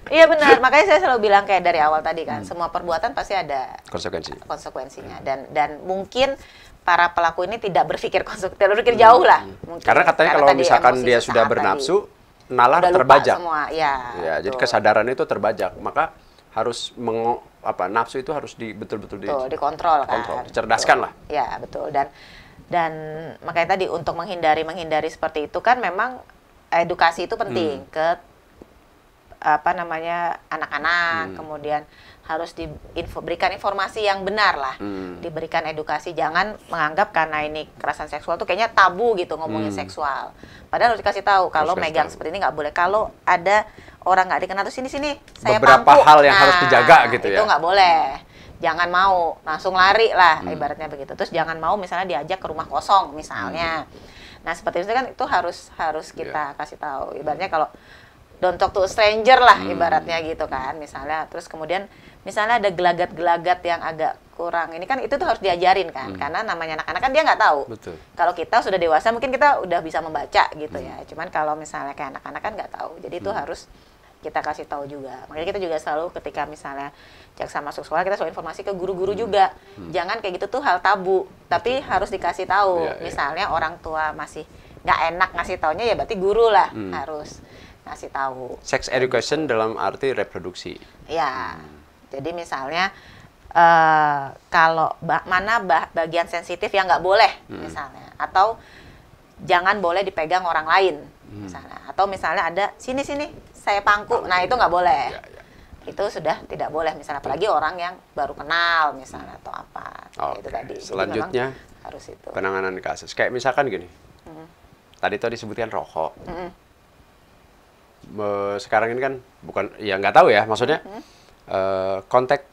Iya benar, makanya saya selalu bilang kayak dari awal tadi kan, semua perbuatan pasti ada konsekuensinya dan mungkin para pelaku ini tidak berpikir jauh lah. Mungkin. Karena katanya kalau misalkan dia sudah bernafsu, nalar terbajak. Semua, jadi kesadaran itu terbajak, maka harus nafsu itu harus betul-betul dikontrol kan, dicerdaskan lah. Ya betul, dan makanya tadi untuk menghindari seperti itu kan memang edukasi itu penting ke anak-anak, kemudian harus diberikan informasi yang benar lah, diberikan edukasi, jangan menganggap karena ini kekerasan seksual tuh kayaknya tabu gitu ngomongin seksual. Padahal harus dikasih tahu kalau megang seperti ini nggak boleh, kalau ada orang nggak dikenal tuh sini saya beberapa pampu. hal yang harus dijaga gitu itu nggak boleh, jangan mau langsung lari lah ibaratnya begitu. Terus jangan mau misalnya diajak ke rumah kosong misalnya. Nah seperti itu kan itu harus kita kasih tahu. Ibaratnya kalau don't talk to a stranger lah ibaratnya gitu kan. Misalnya terus kemudian misalnya ada gelagat-gelagat yang agak kurang. Ini kan itu tuh harus diajarin kan. Karena namanya anak-anak kan dia nggak tahu. Betul. Kalau kita sudah dewasa mungkin kita udah bisa membaca gitu ya. Cuman kalau misalnya kayak anak-anak kan nggak tahu. Jadi itu harus kita kasih tahu juga. Makanya kita juga selalu ketika misalnya jaksa masuk sekolah, kita selalu informasi ke guru-guru juga. Jangan kayak gitu tuh hal tabu, tapi harus dikasih tahu. Misalnya orang tua masih nggak enak ngasih taunya, ya berarti guru lah harus ngasih tahu. Sex education dalam arti reproduksi. Ya, jadi misalnya kalau mana bagian sensitif yang nggak boleh misalnya, atau jangan boleh dipegang orang lain misalnya, atau misalnya ada sini saya pangku, nah itu nggak boleh. Itu sudah tidak boleh misalnya, apalagi orang yang baru kenal misalnya atau apa. Itu tadi. Selanjutnya harus itu. penanganan kasus. Kayak misalkan gini. Tadi tuh disebutkan rokok. Sekarang ini kan bukan, ya nggak tahu ya, maksudnya konteks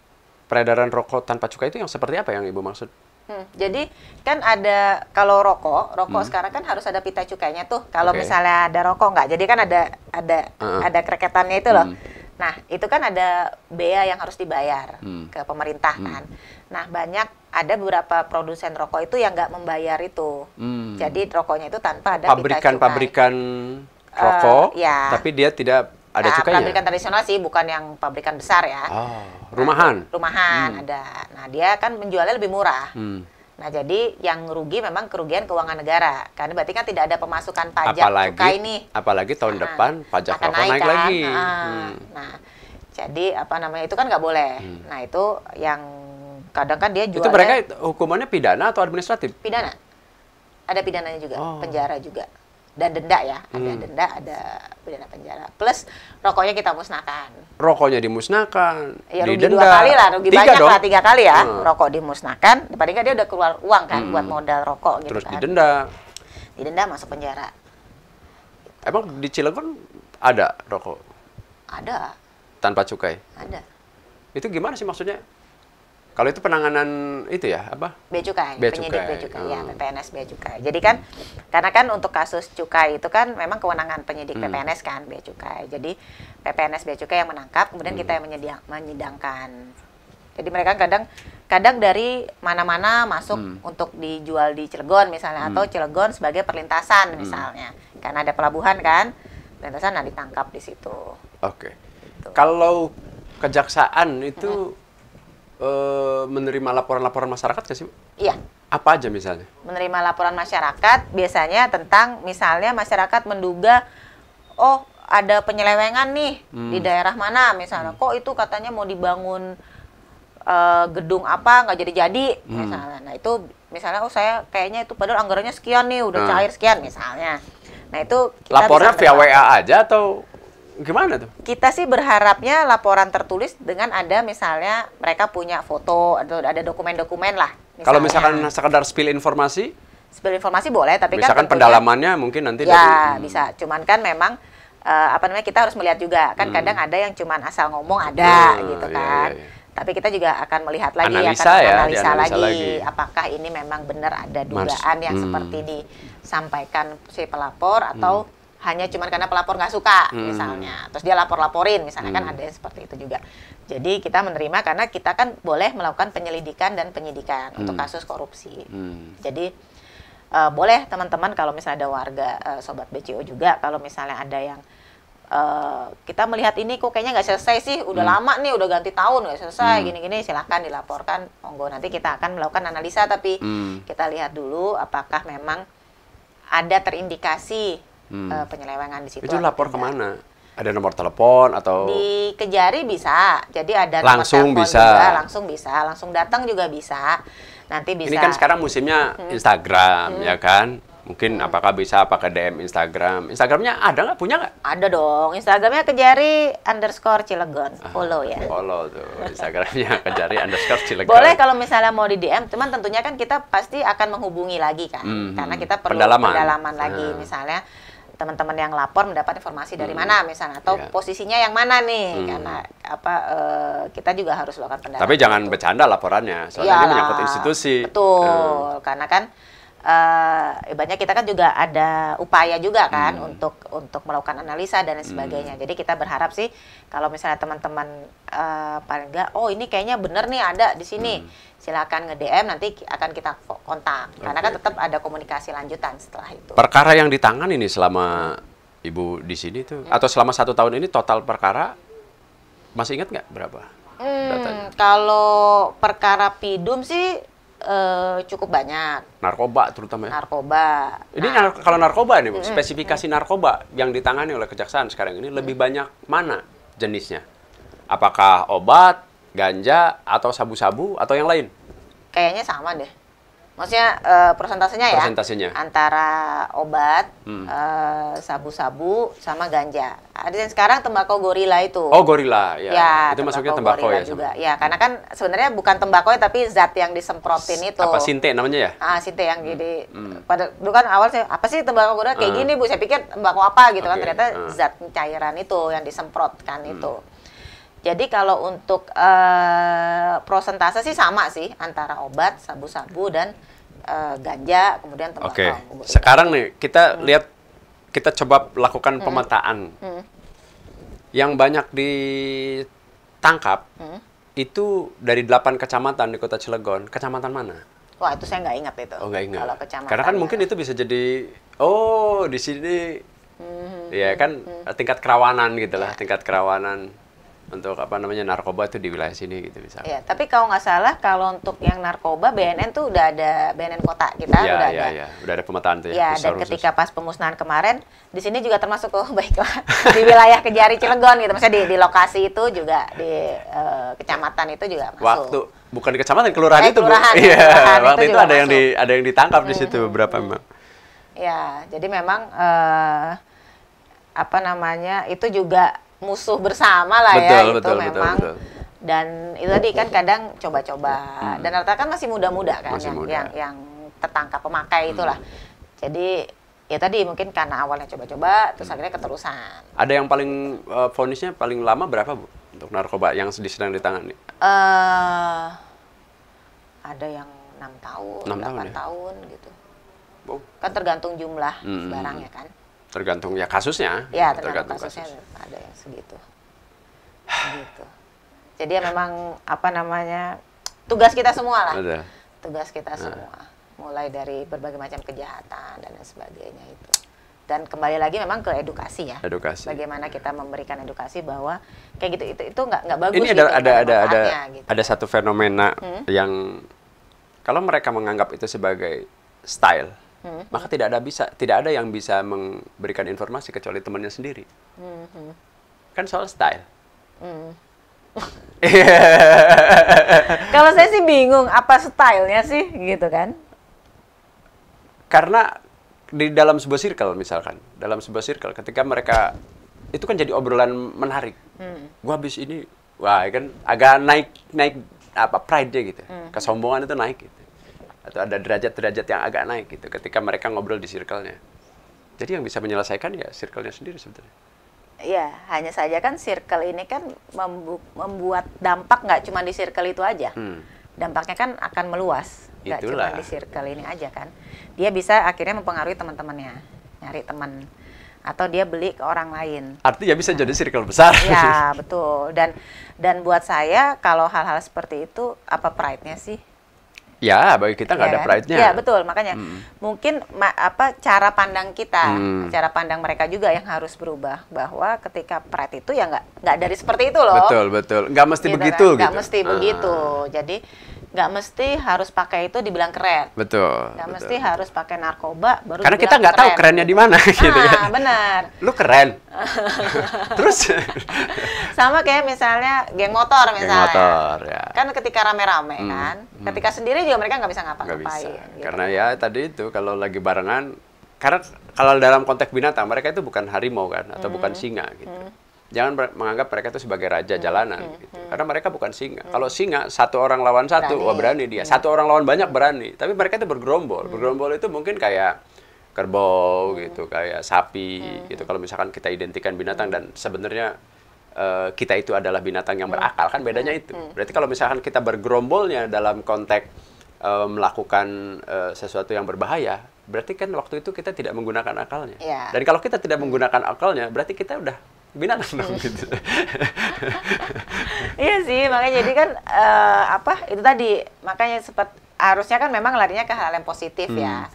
peredaran rokok tanpa cukai itu yang seperti apa yang Ibu maksud? Jadi kan ada, kalau rokok sekarang kan harus ada pita cukainya tuh. Kalau misalnya ada rokok nggak, jadi kan ada kreketannya itu loh. Nah itu kan ada bea yang harus dibayar ke pemerintah kan. Nah ada beberapa produsen rokok itu yang nggak membayar itu. Jadi rokoknya itu tanpa ada pita cukai. Pabrikan rokok, tapi dia tidak ada cukainya? Pabrikan tradisional sih, bukan yang pabrikan besar ya. Rumahan? Rumahan ada. Nah, dia kan menjualnya lebih murah. Nah, jadi yang rugi memang kerugian keuangan negara. Karena berarti kan tidak ada pemasukan pajak cukai ini. Apalagi tahun depan pajak rokok naik kan? lagi. Nah, jadi itu kan nggak boleh. Nah, itu yang kadang kan dia jualnya... Itu mereka hukumannya pidana atau administratif? Pidana. Ada pidananya juga, penjara juga. Dan denda ya, ada denda, ada pidana penjara. Plus rokoknya kita musnahkan. Rokoknya dimusnahkan, ya, rugi didenda. 2 kali lah, rugi banyak dong. lah, 3 kali ya. Rokok dimusnahkan, paling nggak dia udah keluar uang kan buat modal rokok gitu. Terus kan. didenda masuk penjara. Emang di Cilegon ada rokok? Ada. Tanpa cukai? Ada. Itu gimana sih maksudnya? Kalau itu penanganan itu ya, apa? Bea cukai, penyidik bea cukai, ya, PPNS bea cukai. Jadi kan, karena kan untuk kasus cukai itu kan memang kewenangan penyidik PPNS kan, bea cukai. Jadi PPNS bea cukai yang menangkap, kemudian kita yang menyidangkan. Jadi mereka kadang dari mana-mana masuk untuk dijual di Cilegon misalnya, atau Cilegon sebagai perlintasan misalnya. Karena ada pelabuhan kan, perlintasan, nah ditangkap di situ. Oke. Kalau kejaksaan itu menerima laporan-laporan masyarakat nggak sih? Iya. Apa aja misalnya? Menerima laporan masyarakat biasanya tentang misalnya masyarakat menduga, oh ada penyelewengan nih di daerah mana misalnya, kok itu katanya mau dibangun gedung apa nggak jadi-jadi misalnya. Nah itu misalnya, oh saya kayaknya itu padahal anggarannya sekian nih, udah cair sekian misalnya. Nah itu kita lapornya via WA aja atau gimana tuh? Kita sih berharapnya laporan tertulis dengan ada misalnya mereka punya foto atau ada dokumen-dokumen lah. Misalnya. Kalau misalkan sekedar spill informasi boleh, tapi misalkan kan pendalamannya mungkin nanti bisa. Cuman kan memang kita harus melihat juga kan kadang ada yang cuman asal ngomong ada gitu kan. Iya. Tapi kita juga akan melihat lagi, analisa lagi apakah ini memang benar ada dugaan yang seperti disampaikan si pelapor atau hanya cuman karena pelapor nggak suka misalnya, terus dia laporin misalnya, kan ada yang seperti itu juga. Jadi kita menerima karena kita kan boleh melakukan penyelidikan dan penyidikan untuk kasus korupsi. Jadi boleh teman-teman kalau misalnya ada warga sobat BCO juga, kalau misalnya ada yang kita melihat ini kok kayaknya nggak selesai sih, udah lama nih, udah ganti tahun nggak selesai, gini-gini, silahkan dilaporkan, monggo, nanti kita akan melakukan analisa, tapi kita lihat dulu apakah memang ada terindikasi penyelewengan di situ. Itu lapor kemana? Ada nomor telepon atau di Kejari bisa, jadi ada langsung nomor bisa juga, langsung datang juga bisa. Nanti bisa. Ini kan sekarang musimnya Instagram ya kan? Mungkin apakah bisa pakai DM Instagram? Instagramnya ada nggak? Punya nggak? Ada dong. Instagramnya Kejari_Cilegon. Follow ya. Follow tuh Instagramnya Kejari_Cilegon. Boleh kalau misalnya mau di DM, cuman tentunya kan kita pasti akan menghubungi lagi kan, karena kita perlu pendalaman lagi misalnya. Teman-teman yang lapor mendapat informasi dari mana misalnya, atau posisinya yang mana nih, karena kita juga harus melakukan pendalaman. Tapi jangan bercanda laporannya, soalnya ini menyangkut institusi. Betul, karena kan ibaratnya kita kan juga ada upaya juga kan untuk melakukan analisa dan sebagainya. Jadi kita berharap sih kalau misalnya teman-teman paling enggak, oh ini kayaknya bener nih ada di sini, silakan nge-DM, nanti akan kita kontak. Karena kan tetap ada komunikasi lanjutan setelah itu. Perkara yang ditangani ini selama Ibu di sini tuh, atau selama 1 tahun ini total perkara, masih ingat nggak berapa datanya? Kalau perkara pidum sih cukup banyak. Narkoba terutama ya? Narkoba. Ini kalau narkoba nih Bu, spesifikasi narkoba yang ditangani oleh Kejaksaan sekarang ini lebih banyak mana jenisnya? Apakah obat, ganja, atau sabu-sabu, atau yang lain? Kayaknya sama deh. Maksudnya persentasenya ya? Persentasenya. Antara obat, sabu-sabu, sama ganja. Ada yang sekarang tembakau gorila itu. Oh, gorila. Ya. Ya, Itu masuknya tembakau gorila ya? juga. Ya, karena kan sebenarnya bukan tembakau tapi zat yang disemprotin itu. Apa, sinte namanya ya? Sinte yang jadi pada dulu kan awal saya apa sih tembakau gorila kayak gini Bu, saya pikir tembakau apa gitu kan, ternyata zat cairan itu yang disemprotkan itu. Jadi kalau untuk prosentase sih sama sih antara obat, sabu-sabu dan ganja, kemudian tembakau. Oke. Sekarang nih kita lihat, kita coba lakukan pemetaan. Yang banyak ditangkap itu dari 8 kecamatan di Kota Cilegon. Kecamatan mana? Wah, itu saya nggak ingat itu. Oh, nggak ingat. Kalau kecamatan. Karena kan mungkin itu bisa jadi, di sini, ya kan tingkat kerawanan gitu lah, tingkat kerawanan untuk narkoba itu di wilayah sini gitu misalnya. Ya, tapi kalau nggak salah kalau untuk yang narkoba BNN tuh udah ada BNN kota kita udah ada. Ya, udah ada pemetaan tuh ya. Ya, Dan ketika pas pemusnahan kemarin di sini juga termasuk baiklah di wilayah Kejari Cilegon gitu, maksudnya di lokasi itu juga di kecamatan itu juga masuk. Waktu bukan di kecamatan, kelurahan itu, Bu. Kelurahan waktu itu ada yang ditangkap di situ beberapa memang. Ya, jadi memang itu juga musuh bersama lah betul, memang. Betul. Dan itu tadi kan kadang coba-coba dan rata-rata kan masih muda-muda kan yang tertangkap pemakai itulah. Jadi ya tadi mungkin karena awalnya coba-coba terus akhirnya keterusan. Ada yang paling vonisnya paling lama berapa Bu untuk narkoba yang sedang ditangani? Ada yang 6 tahun, 8 ya? tahun gitu. Oh. Kan tergantung jumlah barangnya kan. Tergantung ya kasusnya. Ya, tergantung kasusnya ada yang segitu. Gitu. Jadi ya memang tugas kita semua lah. Ada. Tugas kita semua. Mulai dari berbagai macam kejahatan dan lain sebagainya itu. Dan kembali lagi memang ke edukasi ya. Edukasi. Bagaimana kita memberikan edukasi bahwa kayak gitu itu nggak bagus. Ini gitu, ada satu fenomena yang kalau mereka menganggap itu sebagai style, maka tidak ada yang bisa memberikan informasi kecuali temannya sendiri. Kan soal style. Kalau saya sih bingung apa stylenya sih gitu kan? Karena di dalam sebuah circle misalkan, ketika mereka itu kan jadi obrolan menarik. Gua habis ini, wah kan agak naik pride-nya gitu, kesombongan itu naik gitu. Atau ada derajat-derajat yang agak naik gitu ketika mereka ngobrol di circle-nya. Jadi yang bisa menyelesaikan ya circle-nya sendiri sebetulnya. Iya, hanya saja kan circle ini kan membuat dampak nggak cuma di circle itu aja. Dampaknya kan akan meluas, nggak cuma di circle ini aja kan. Dia bisa akhirnya mempengaruhi teman-temannya, nyari teman. Atau dia beli ke orang lain. Artinya bisa jadi circle besar. Ya, betul. Dan buat saya kalau hal-hal seperti itu, apa pride-nya sih? Ya, bagi kita nggak ada pride-nya. Ya, betul. Makanya mungkin cara pandang kita, cara pandang mereka juga yang harus berubah. Bahwa ketika pride itu ya nggak dari seperti itu loh. Betul. Nggak mesti gitu begitu. Kan? Nggak mesti begitu. Jadi nggak mesti harus pakai itu dibilang keren. Betul. Nggak mesti harus pakai narkoba baru karena kita nggak tahu kerennya di mana. Gitu kan. Benar. Lu keren. Terus sama kayak misalnya geng motor misalnya. Geng motor ya. Kan ketika rame-rame kan, ketika sendiri juga mereka nggak bisa ngapa-ngapain. Gitu. Karena ya tadi itu kalau lagi barengan, karena kalau dalam konteks binatang mereka itu bukan harimau kan, atau bukan singa gitu. Jangan menganggap mereka itu sebagai raja jalanan gitu. Karena mereka bukan singa. Kalau singa satu orang lawan satu, wah berani dia. Satu orang lawan banyak berani. Tapi mereka itu bergerombol. Bergerombol itu mungkin kayak kerbau gitu, kayak sapi gitu. Kalau misalkan kita identikan binatang dan sebenarnya kita itu adalah binatang yang berakal, kan bedanya itu. Berarti kalau misalkan kita bergerombolnya dalam konteks melakukan sesuatu yang berbahaya, berarti kan waktu itu kita tidak menggunakan akalnya. Dan kalau kita tidak menggunakan akalnya, berarti kita udah binatang dong gitu. Iya sih, makanya jadi kan itu tadi, makanya harusnya kan memang larinya ke hal yang positif ya.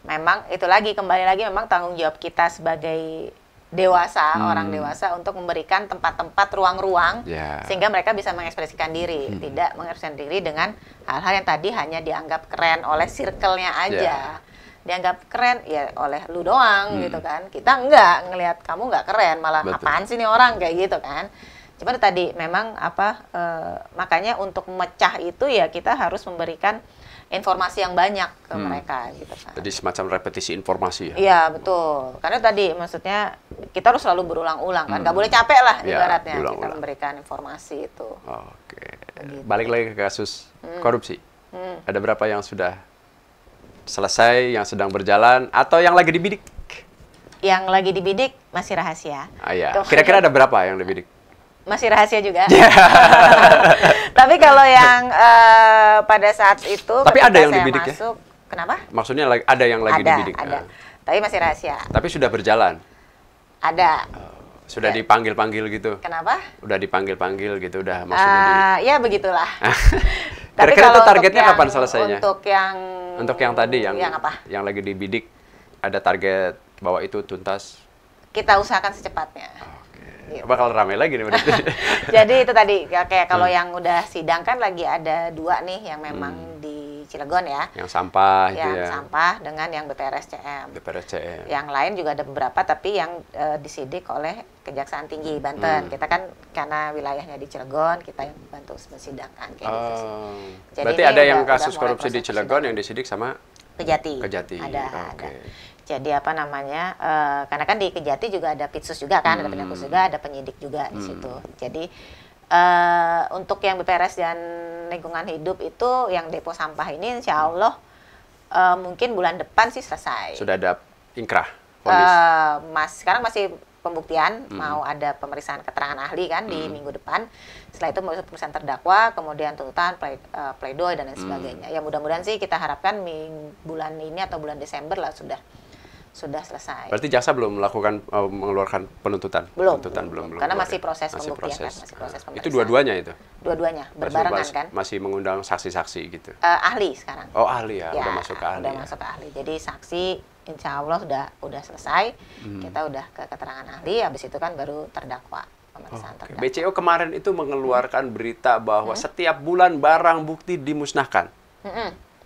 Memang itu kembali lagi memang tanggung jawab kita sebagai dewasa, orang dewasa untuk memberikan tempat-tempat ruang-ruang sehingga mereka bisa mengekspresikan diri, tidak mengekspresikan diri dengan hal-hal yang tadi hanya dianggap keren oleh circle-nya aja. Dianggap keren ya oleh lu doang gitu kan. Kita enggak ngelihat kamu nggak keren, malah apaan sih nih orang kayak gitu kan. Cuma tadi memang makanya untuk memecah itu ya kita harus memberikan informasi yang banyak ke mereka gitu kan. Jadi semacam repetisi informasi ya? Iya betul, karena tadi maksudnya kita harus selalu berulang-ulang kan, nggak boleh capek lah ibaratnya kita memberikan informasi itu. Oke, balik lagi ke kasus korupsi. Ada berapa yang sudah selesai, yang sedang berjalan, atau yang lagi dibidik? Yang lagi dibidik masih rahasia. Kira-kira ada berapa yang dibidik? Masih rahasia juga. Tapi kalau yang pada saat itu tapi ada yang dibidik masuk, ya? Kenapa? Maksudnya ada yang lagi dibidik? Ada. Tapi masih rahasia. Tapi sudah berjalan? Ada. Sudah dipanggil-panggil gitu? Kenapa? Udah dipanggil-panggil gitu, udah maksudnya ya begitulah. Tapi kira-kira itu targetnya kapan selesainya? Untuk yang tadi, yang apa? Yang lagi dibidik, ada target bahwa itu tuntas? Kita usahakan secepatnya. Gitu. Bakal ramai lagi nih berarti. Jadi itu tadi kayak kalau yang udah sidang kan lagi ada 2 nih yang memang di Cilegon ya. Yang sampah itu ya. Yang sampah dengan yang BPRSCM. BPRSCM. Yang lain juga ada beberapa tapi yang disidik oleh Kejaksaan Tinggi Banten. Kita kan karena wilayahnya di Cilegon, kita yang bantu mensidangkan kayak gitu sih. Jadi berarti ada yang kasus korupsi di Cilegon yang disidik sama Kejati. Ada. Jadi apa namanya? Karena kan di Kejati juga ada Pitsus juga kan, ada penyidik juga, ada penyidik juga di situ. Jadi untuk yang BPRS dan lingkungan hidup itu yang depo sampah ini insya Allah mungkin bulan depan sih selesai. Sudah ada inkrah? Sekarang masih pembuktian, mau ada pemeriksaan keterangan ahli kan di minggu depan. Setelah itu pemeriksaan terdakwa, kemudian tuntutan, pledoi dan lain sebagainya. Ya mudah-mudahan sih kita harapkan bulan ini atau bulan Desember lah sudah selesai. Berarti jaksa belum melakukan mengeluarkan penuntutan? Belum. Belum. Karena masih proses pembuktian kan, masih proses pemeriksaan. Itu dua-duanya itu? Dua-duanya, berbarengan kan? Masih mengundang saksi-saksi gitu? Ahli sekarang. Oh ahli ya, udah masuk ke ahli. Udah masuk ke ahli. Jadi saksi insya Allah udah selesai. Kita udah ke keterangan ahli, habis itu kan baru terdakwa. Pemeriksaan terdakwa. BCO kemarin itu mengeluarkan berita bahwa setiap bulan barang bukti dimusnahkan.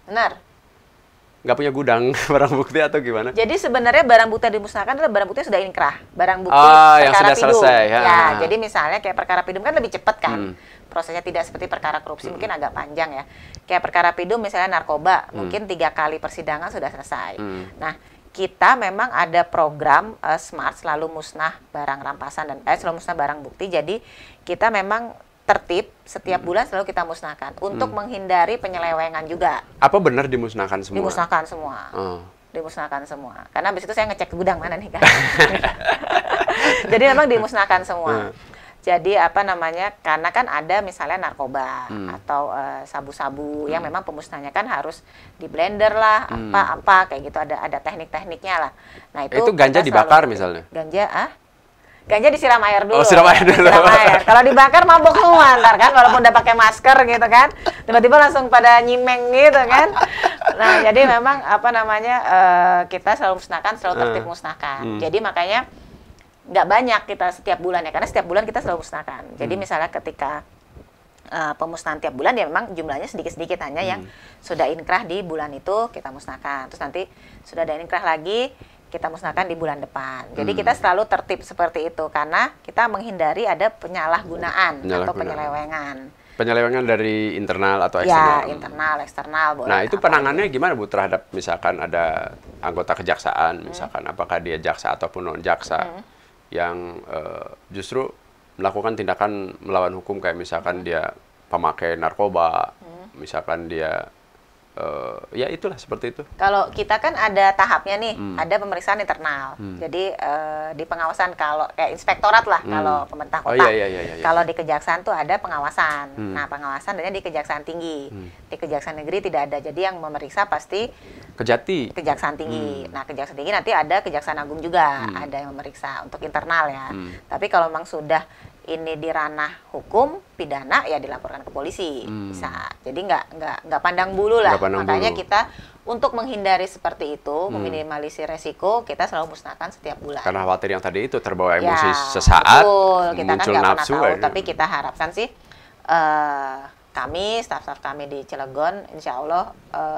Benar. Nggak punya gudang barang bukti atau gimana? Jadi sebenarnya barang bukti yang dimusnahkan adalah barang bukti yang sudah inkrah. Barang bukti yang perkara sudah pidum. Selesai, ya, jadi misalnya kayak perkara pidum kan lebih cepat kan. Prosesnya tidak seperti perkara korupsi, mungkin agak panjang ya. Kayak perkara pidum misalnya narkoba, mungkin 3 kali persidangan sudah selesai. Nah, kita memang ada program Smart selalu musnah barang rampasan dan selalu musnah barang bukti. Jadi kita memang tertib setiap bulan selalu kita musnahkan untuk menghindari penyelewengan juga. Apa benar dimusnahkan semua? Dimusnahkan semua. Dimusnahkan semua. Karena habis itu saya ngecek gudang mana nih kan. Jadi memang dimusnahkan semua. Jadi apa namanya? Karena kan ada misalnya narkoba atau sabu-sabu yang memang pemusnahannya kan harus di blender lah, apa kayak gitu, ada teknik-tekniknya lah. Nah, itu ganja dibakar misalnya. Ganja disiram air dulu. Oh, siram air dulu. Kalau dibakar mabuk semua ntar kan, walaupun udah pakai masker gitu kan. Tiba-tiba langsung pada nyimeng gitu kan. Nah, jadi memang apa namanya kita selalu musnahkan, selalu tertib musnahkan. Jadi makanya nggak banyak kita setiap bulan ya, karena setiap bulan kita selalu musnahkan. Jadi misalnya ketika pemusnahan tiap bulan ya memang jumlahnya sedikit-sedikit, hanya yang sudah inkrah di bulan itu kita musnahkan. Terus nanti sudah ada inkrah lagi, kita musnahkan di bulan depan. Jadi kita selalu tertib seperti itu karena kita menghindari ada penyalahgunaan atau penyelewengan. Penyelewengan dari internal atau eksternal? Ya, internal, eksternal. Boleh. Nah, itu penanganannya gimana Bu terhadap misalkan ada anggota kejaksaan, misalkan apakah dia jaksa ataupun non-jaksa yang justru melakukan tindakan melawan hukum, kayak misalkan dia pemakai narkoba, misalkan dia ya itulah seperti itu. Kalau kita kan ada tahapnya nih, ada pemeriksaan internal. Jadi di pengawasan kalau kayak inspektorat lah kalau pemerintah kota. Iya. Kalau di kejaksaan tuh ada pengawasan. Nah, pengawasan adanya di Kejaksaan Tinggi. Di Kejaksaan Negeri tidak ada. Jadi yang memeriksa pasti Kejaksaan Tinggi. Nah, Kejaksaan Tinggi nanti ada Kejaksaan Agung juga, ada yang memeriksa untuk internal ya. Tapi kalau memang sudah ini di ranah hukum pidana ya dilaporkan ke polisi bisa. Jadi nggak pandang bulu lah. Makanya kita untuk menghindari seperti itu, meminimalisir resiko, kita selalu musnahkan setiap bulan. Karena khawatir yang tadi itu terbawa emosi sesaat, betul. Kita muncul kan nafsu. Pernah tahu, tapi kita harapkan sih kami, staf-staf kami di Cilegon, insya Allah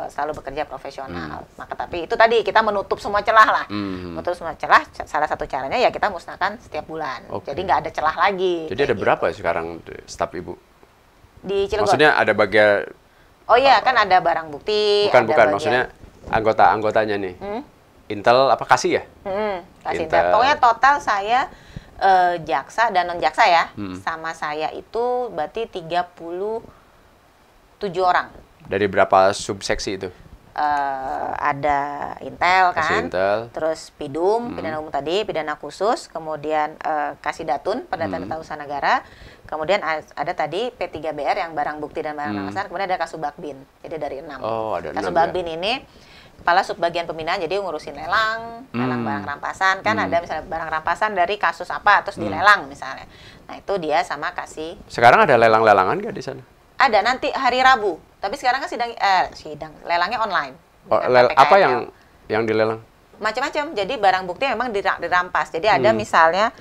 selalu bekerja profesional. Maka tapi itu tadi kita menutup semua celah lah. Menutup semua celah, salah satu caranya ya kita musnahkan setiap bulan. Jadi nggak ada celah lagi. Jadi ada berapa sekarang staf Ibu? Di Cilegon? Maksudnya ada bagian... Oh iya, kan ada barang bukti. Bukan. Maksudnya anggotanya nih. Intel apa kasih ya? Kasih Intel. Pokoknya total saya jaksa dan non-jaksa ya. Sama saya itu berarti 37 orang. Dari berapa subseksi itu? Ada Intel kan, terus Pidum, pidana umum tadi, pidana khusus, kemudian Kasidatun, Perdata Data Usaha Negara, kemudian ada tadi P3BR yang barang bukti dan barang rampasan, kemudian ada Kasubagdin, jadi dari 6. Oh, ada 6 Kasubagdin ya? Ini kepala subbagian pembinaan, jadi ngurusin lelang barang rampasan, kan ada misalnya barang rampasan dari kasus apa, terus dilelang misalnya. Nah itu dia sama Kasih. Sekarang ada lelang-lelangan nggak di sana? Ada nanti hari Rabu. Tapi sekarang kan sidang lelangnya online. Apa yang dilelang? Macam-macam. Jadi barang bukti memang dirampas. Jadi ada misalnya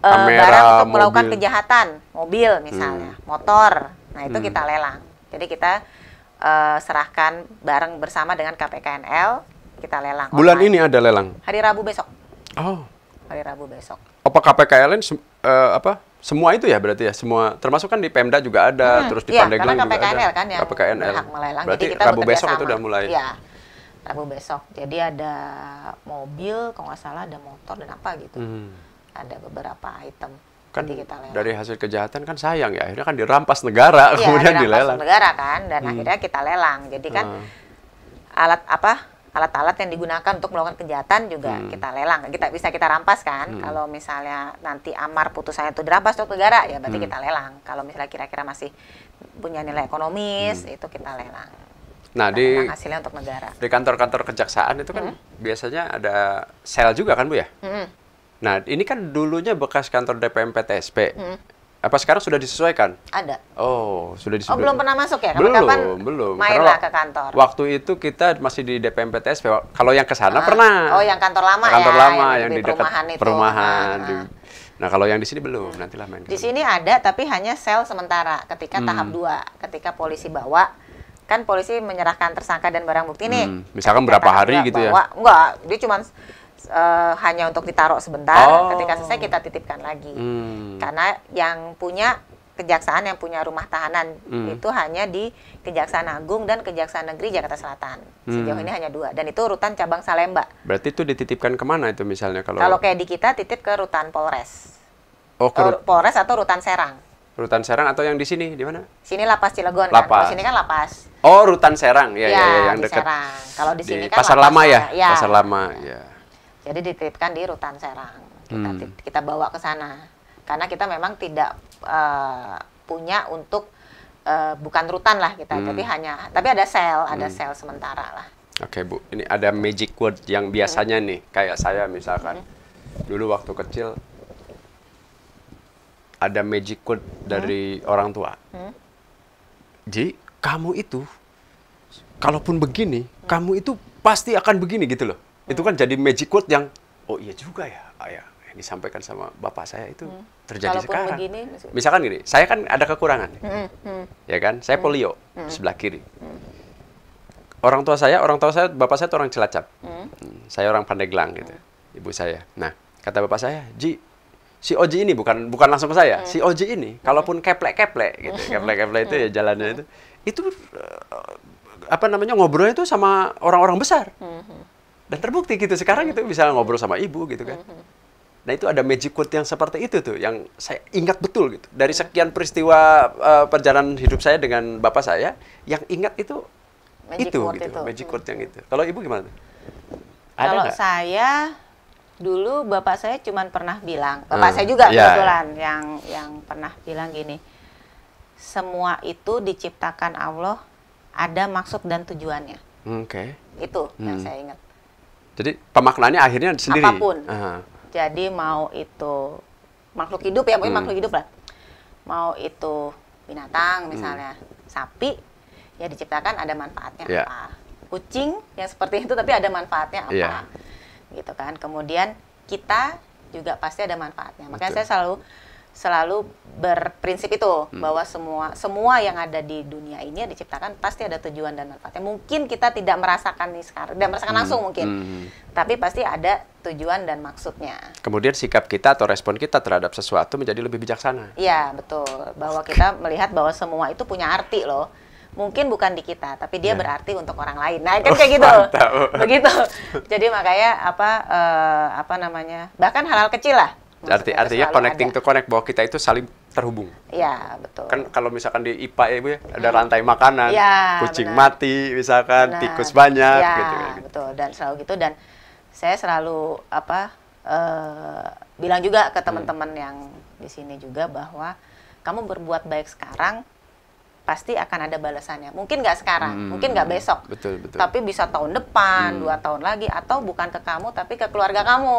kamera, barang untuk melakukan mobil. Kejahatan, mobil misalnya, motor. Nah, itu kita lelang. Jadi kita serahkan barang bersama dengan KPKNL, kita lelang. Bulan online. ini ada lelang. Hari Rabu besok. Oh. Hari Rabu besok. Apa KPKNL semua itu ya berarti ya, semua termasuk kan di Pemda juga ada, terus di Pandeglang juga ada. KPKNL kan yang KPKNL. berhak melelang. Berarti jadi kita Rabu besok sama. itu udah mulai. Iya, Rabu besok. Jadi ada mobil, kalau nggak salah ada motor dan apa gitu. Ada beberapa item. Kan jadi kita lelang. dari hasil kejahatan kan sayang ya, akhirnya kan dirampas negara, kemudian dilelang. Negara kan, dan akhirnya kita lelang. Jadi kan alat-alat yang digunakan untuk melakukan kejahatan juga kita lelang. Kita rampas kan. Kalau misalnya nanti amar putusannya itu dirampas untuk negara, ya berarti kita lelang. Kalau misalnya kira-kira masih punya nilai ekonomis, itu kita lelang. Nah, kita hasilnya untuk negara. Di kantor-kantor kejaksaan itu kan biasanya ada sel juga kan Bu ya? Nah, ini kan dulunya bekas kantor DPM PTSP. Apa sekarang sudah disesuaikan? Ada. Oh, sudah disesuaikan. Oh, belum pernah masuk ya? Belum. Mainlah ke kantor. Waktu itu kita masih di DPM PTSP. Kalau yang ke sana pernah. Oh, yang kantor lama kantor lama yang di dekat perumahan. Nah, kalau yang di sini belum. Nantilah main ke Di sini ada, tapi hanya sel sementara. Ketika tahap 2, ketika polisi bawa, kan polisi menyerahkan tersangka dan barang bukti nih. Misalkan berapa hari gitu ya? Enggak, dia cuma hanya untuk ditaruh sebentar, ketika selesai kita titipkan lagi. Karena yang punya kejaksaan, yang punya rumah tahanan itu hanya di Kejaksaan Agung dan Kejaksaan Negeri Jakarta Selatan. Sejauh ini hanya 2, dan itu rutan cabang Salemba. Berarti itu dititipkan kemana itu misalnya kalau? Kalau kayak di kita titip ke rutan Polres. Oh, Polres atau rutan Serang. Rutan Serang atau yang di sini di mana? Sini Lapas Cilegon kan. Lapas. Kalau sini kan Lapas. Oh, rutan Serang. Ya, yang di dekat. Serang. Kalau di sini kan Pasar Lapas Lama ya? Ya. Pasar Lama, ya. Jadi dititipkan di rutan Serang. Kita bawa ke sana. Karena kita memang tidak punya untuk bukan rutan lah kita, tapi ada sel sementara lah. Oke, Bu. Ini ada magic word yang biasanya nih, kayak saya misalkan. Dulu waktu kecil ada magic word dari orang tua. Ji, kamu itu kalaupun begini, kamu itu pasti akan begini gitu loh. Itu kan jadi magic word yang, oh iya juga ya, ayah. Yang disampaikan sama bapak saya itu terjadi Kalaupun sekarang. Begini, misalkan gini, saya kan ada kekurangan. Ya kan? Saya polio sebelah kiri. Orang tua saya, bapak saya itu orang Cilacap. Saya orang Pandeglang gitu. Ibu saya. Nah, kata bapak saya, Ji, si Oji ini bukan langsung ke saya. Si Oji ini, kalaupun keplek-keplek gitu. Keplek-keplek itu ya jalannya itu ngobrolnya itu sama orang-orang besar. Dan terbukti gitu. Sekarang itu bisa ngobrol sama ibu gitu kan. Nah, itu ada magic word yang seperti itu tuh, yang saya ingat betul gitu. Dari sekian peristiwa perjalanan hidup saya dengan bapak saya, yang ingat itu magic word yang itu. Kalau ibu gimana? Kalau saya dulu bapak saya cuma pernah bilang, bapak saya juga kebetulan yang pernah bilang gini, semua itu diciptakan Allah, ada maksud dan tujuannya. Oke. Itu yang saya ingat. Jadi pemaknaannya akhirnya sendiri. Apapun. Jadi mau itu makhluk hidup ya, makhluk hidup lah. mau itu binatang misalnya sapi, ya diciptakan ada manfaatnya apa. Kucing yang seperti itu tapi ada manfaatnya apa. Gitu kan. Kemudian kita juga pasti ada manfaatnya. Makanya saya selalu berprinsip itu bahwa semua yang ada di dunia ini yang diciptakan pasti ada tujuan dan manfaatnya. Mungkin kita tidak merasakan nih sekarang, tidak merasakan langsung mungkin, tapi pasti ada tujuan dan maksudnya. Kemudian sikap kita atau respon kita terhadap sesuatu menjadi lebih bijaksana. Iya betul, bahwa kita melihat bahwa semua itu punya arti loh. Mungkin bukan di kita, tapi dia berarti untuk orang lain. Nah kan kayak gitu, begitu. Jadi makanya apa namanya, bahkan hal-hal kecil lah. Artinya connecting to connect, bahwa kita itu saling terhubung. Iya, betul. Kan kalau misalkan di IPA ya Bu ya, ada rantai makanan, kucing mati misalkan, tikus banyak gitu. Betul, dan selalu gitu. Dan saya selalu bilang juga ke teman-teman yang di sini juga bahwa kamu berbuat baik sekarang pasti akan ada balasannya. Mungkin nggak sekarang, mungkin nggak besok, betul. tapi bisa tahun depan, 2 tahun lagi, atau bukan ke kamu tapi ke keluarga kamu.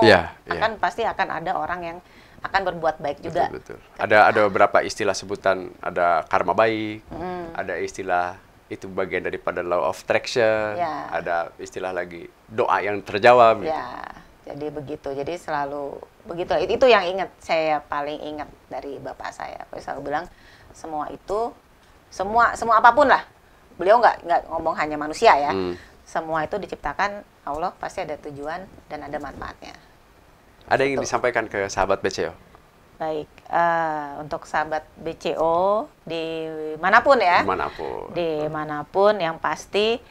Pasti akan ada orang yang akan berbuat baik juga. Betul. Ada beberapa istilah sebutan, ada karma baik, ada istilah itu bagian daripada law of attraction, ada istilah lagi doa yang terjawab. Jadi begitu. Jadi selalu begitu. Itu yang saya paling ingat dari bapak saya. Saya selalu bilang semua apapun lah. Beliau nggak ngomong hanya manusia ya. Semua itu diciptakan Allah pasti ada tujuan dan ada manfaatnya. Ada yang ingin disampaikan ke sahabat BCO? Baik, untuk sahabat BCO dimanapun ya. Dimanapun yang pasti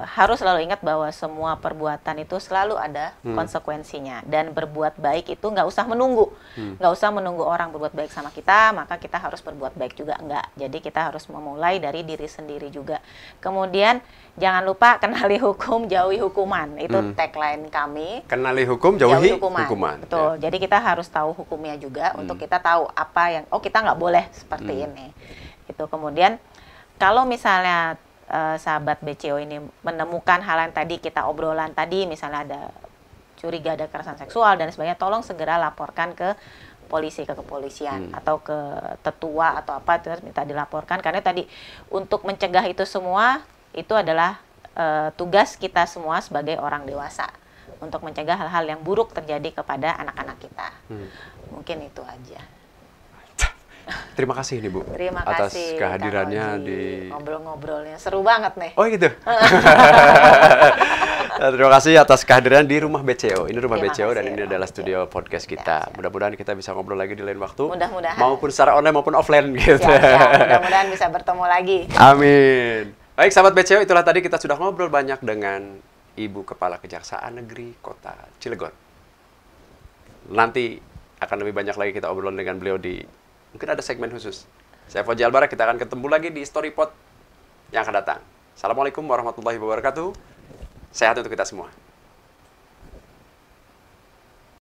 harus selalu ingat bahwa semua perbuatan itu selalu ada konsekuensinya, dan berbuat baik itu nggak usah menunggu, orang berbuat baik sama kita maka kita harus berbuat baik juga, enggak. Jadi kita harus memulai dari diri sendiri juga. Kemudian jangan lupa kenali hukum, jauhi hukuman, itu tagline kami. Kenali hukum, jauhi hukuman. Betul. Jadi kita harus tahu hukumnya juga untuk kita tahu apa yang kita nggak boleh seperti ini. Gitu. Kemudian kalau misalnya sahabat BCO ini menemukan hal yang tadi kita obrolan tadi, misalnya ada curiga ada kekerasan seksual dan sebagainya, tolong segera laporkan ke polisi, ke kepolisian atau ke tetua atau apa, itu harus minta dilaporkan, karena tadi untuk mencegah itu semua itu adalah tugas kita semua sebagai orang dewasa untuk mencegah hal-hal yang buruk terjadi kepada anak-anak kita. Mungkin itu aja. Terima kasih nih Bu, atas kehadirannya di ngobrol-ngobrolnya, seru banget nih. Oh gitu. Terima kasih atas kehadiran di rumah BCO. Ini rumah BCO dan ini adalah studio podcast kita. Mudah-mudahan kita bisa ngobrol lagi di lain waktu. Mudah-mudahan. Maupun secara online maupun offline gitu. Mudah-mudahan bisa bertemu lagi. Amin. Baik sahabat BCO, itulah tadi kita sudah ngobrol banyak dengan Ibu Kepala Kejaksaan Negeri Kota Cilegon. Nanti akan lebih banyak lagi kita obrolan dengan beliau mungkin ada segmen khusus. Saya Fauzi Albarak, kita akan ketemu lagi di StoryPod yang akan datang. Assalamualaikum warahmatullahi wabarakatuh. Sehat untuk kita semua.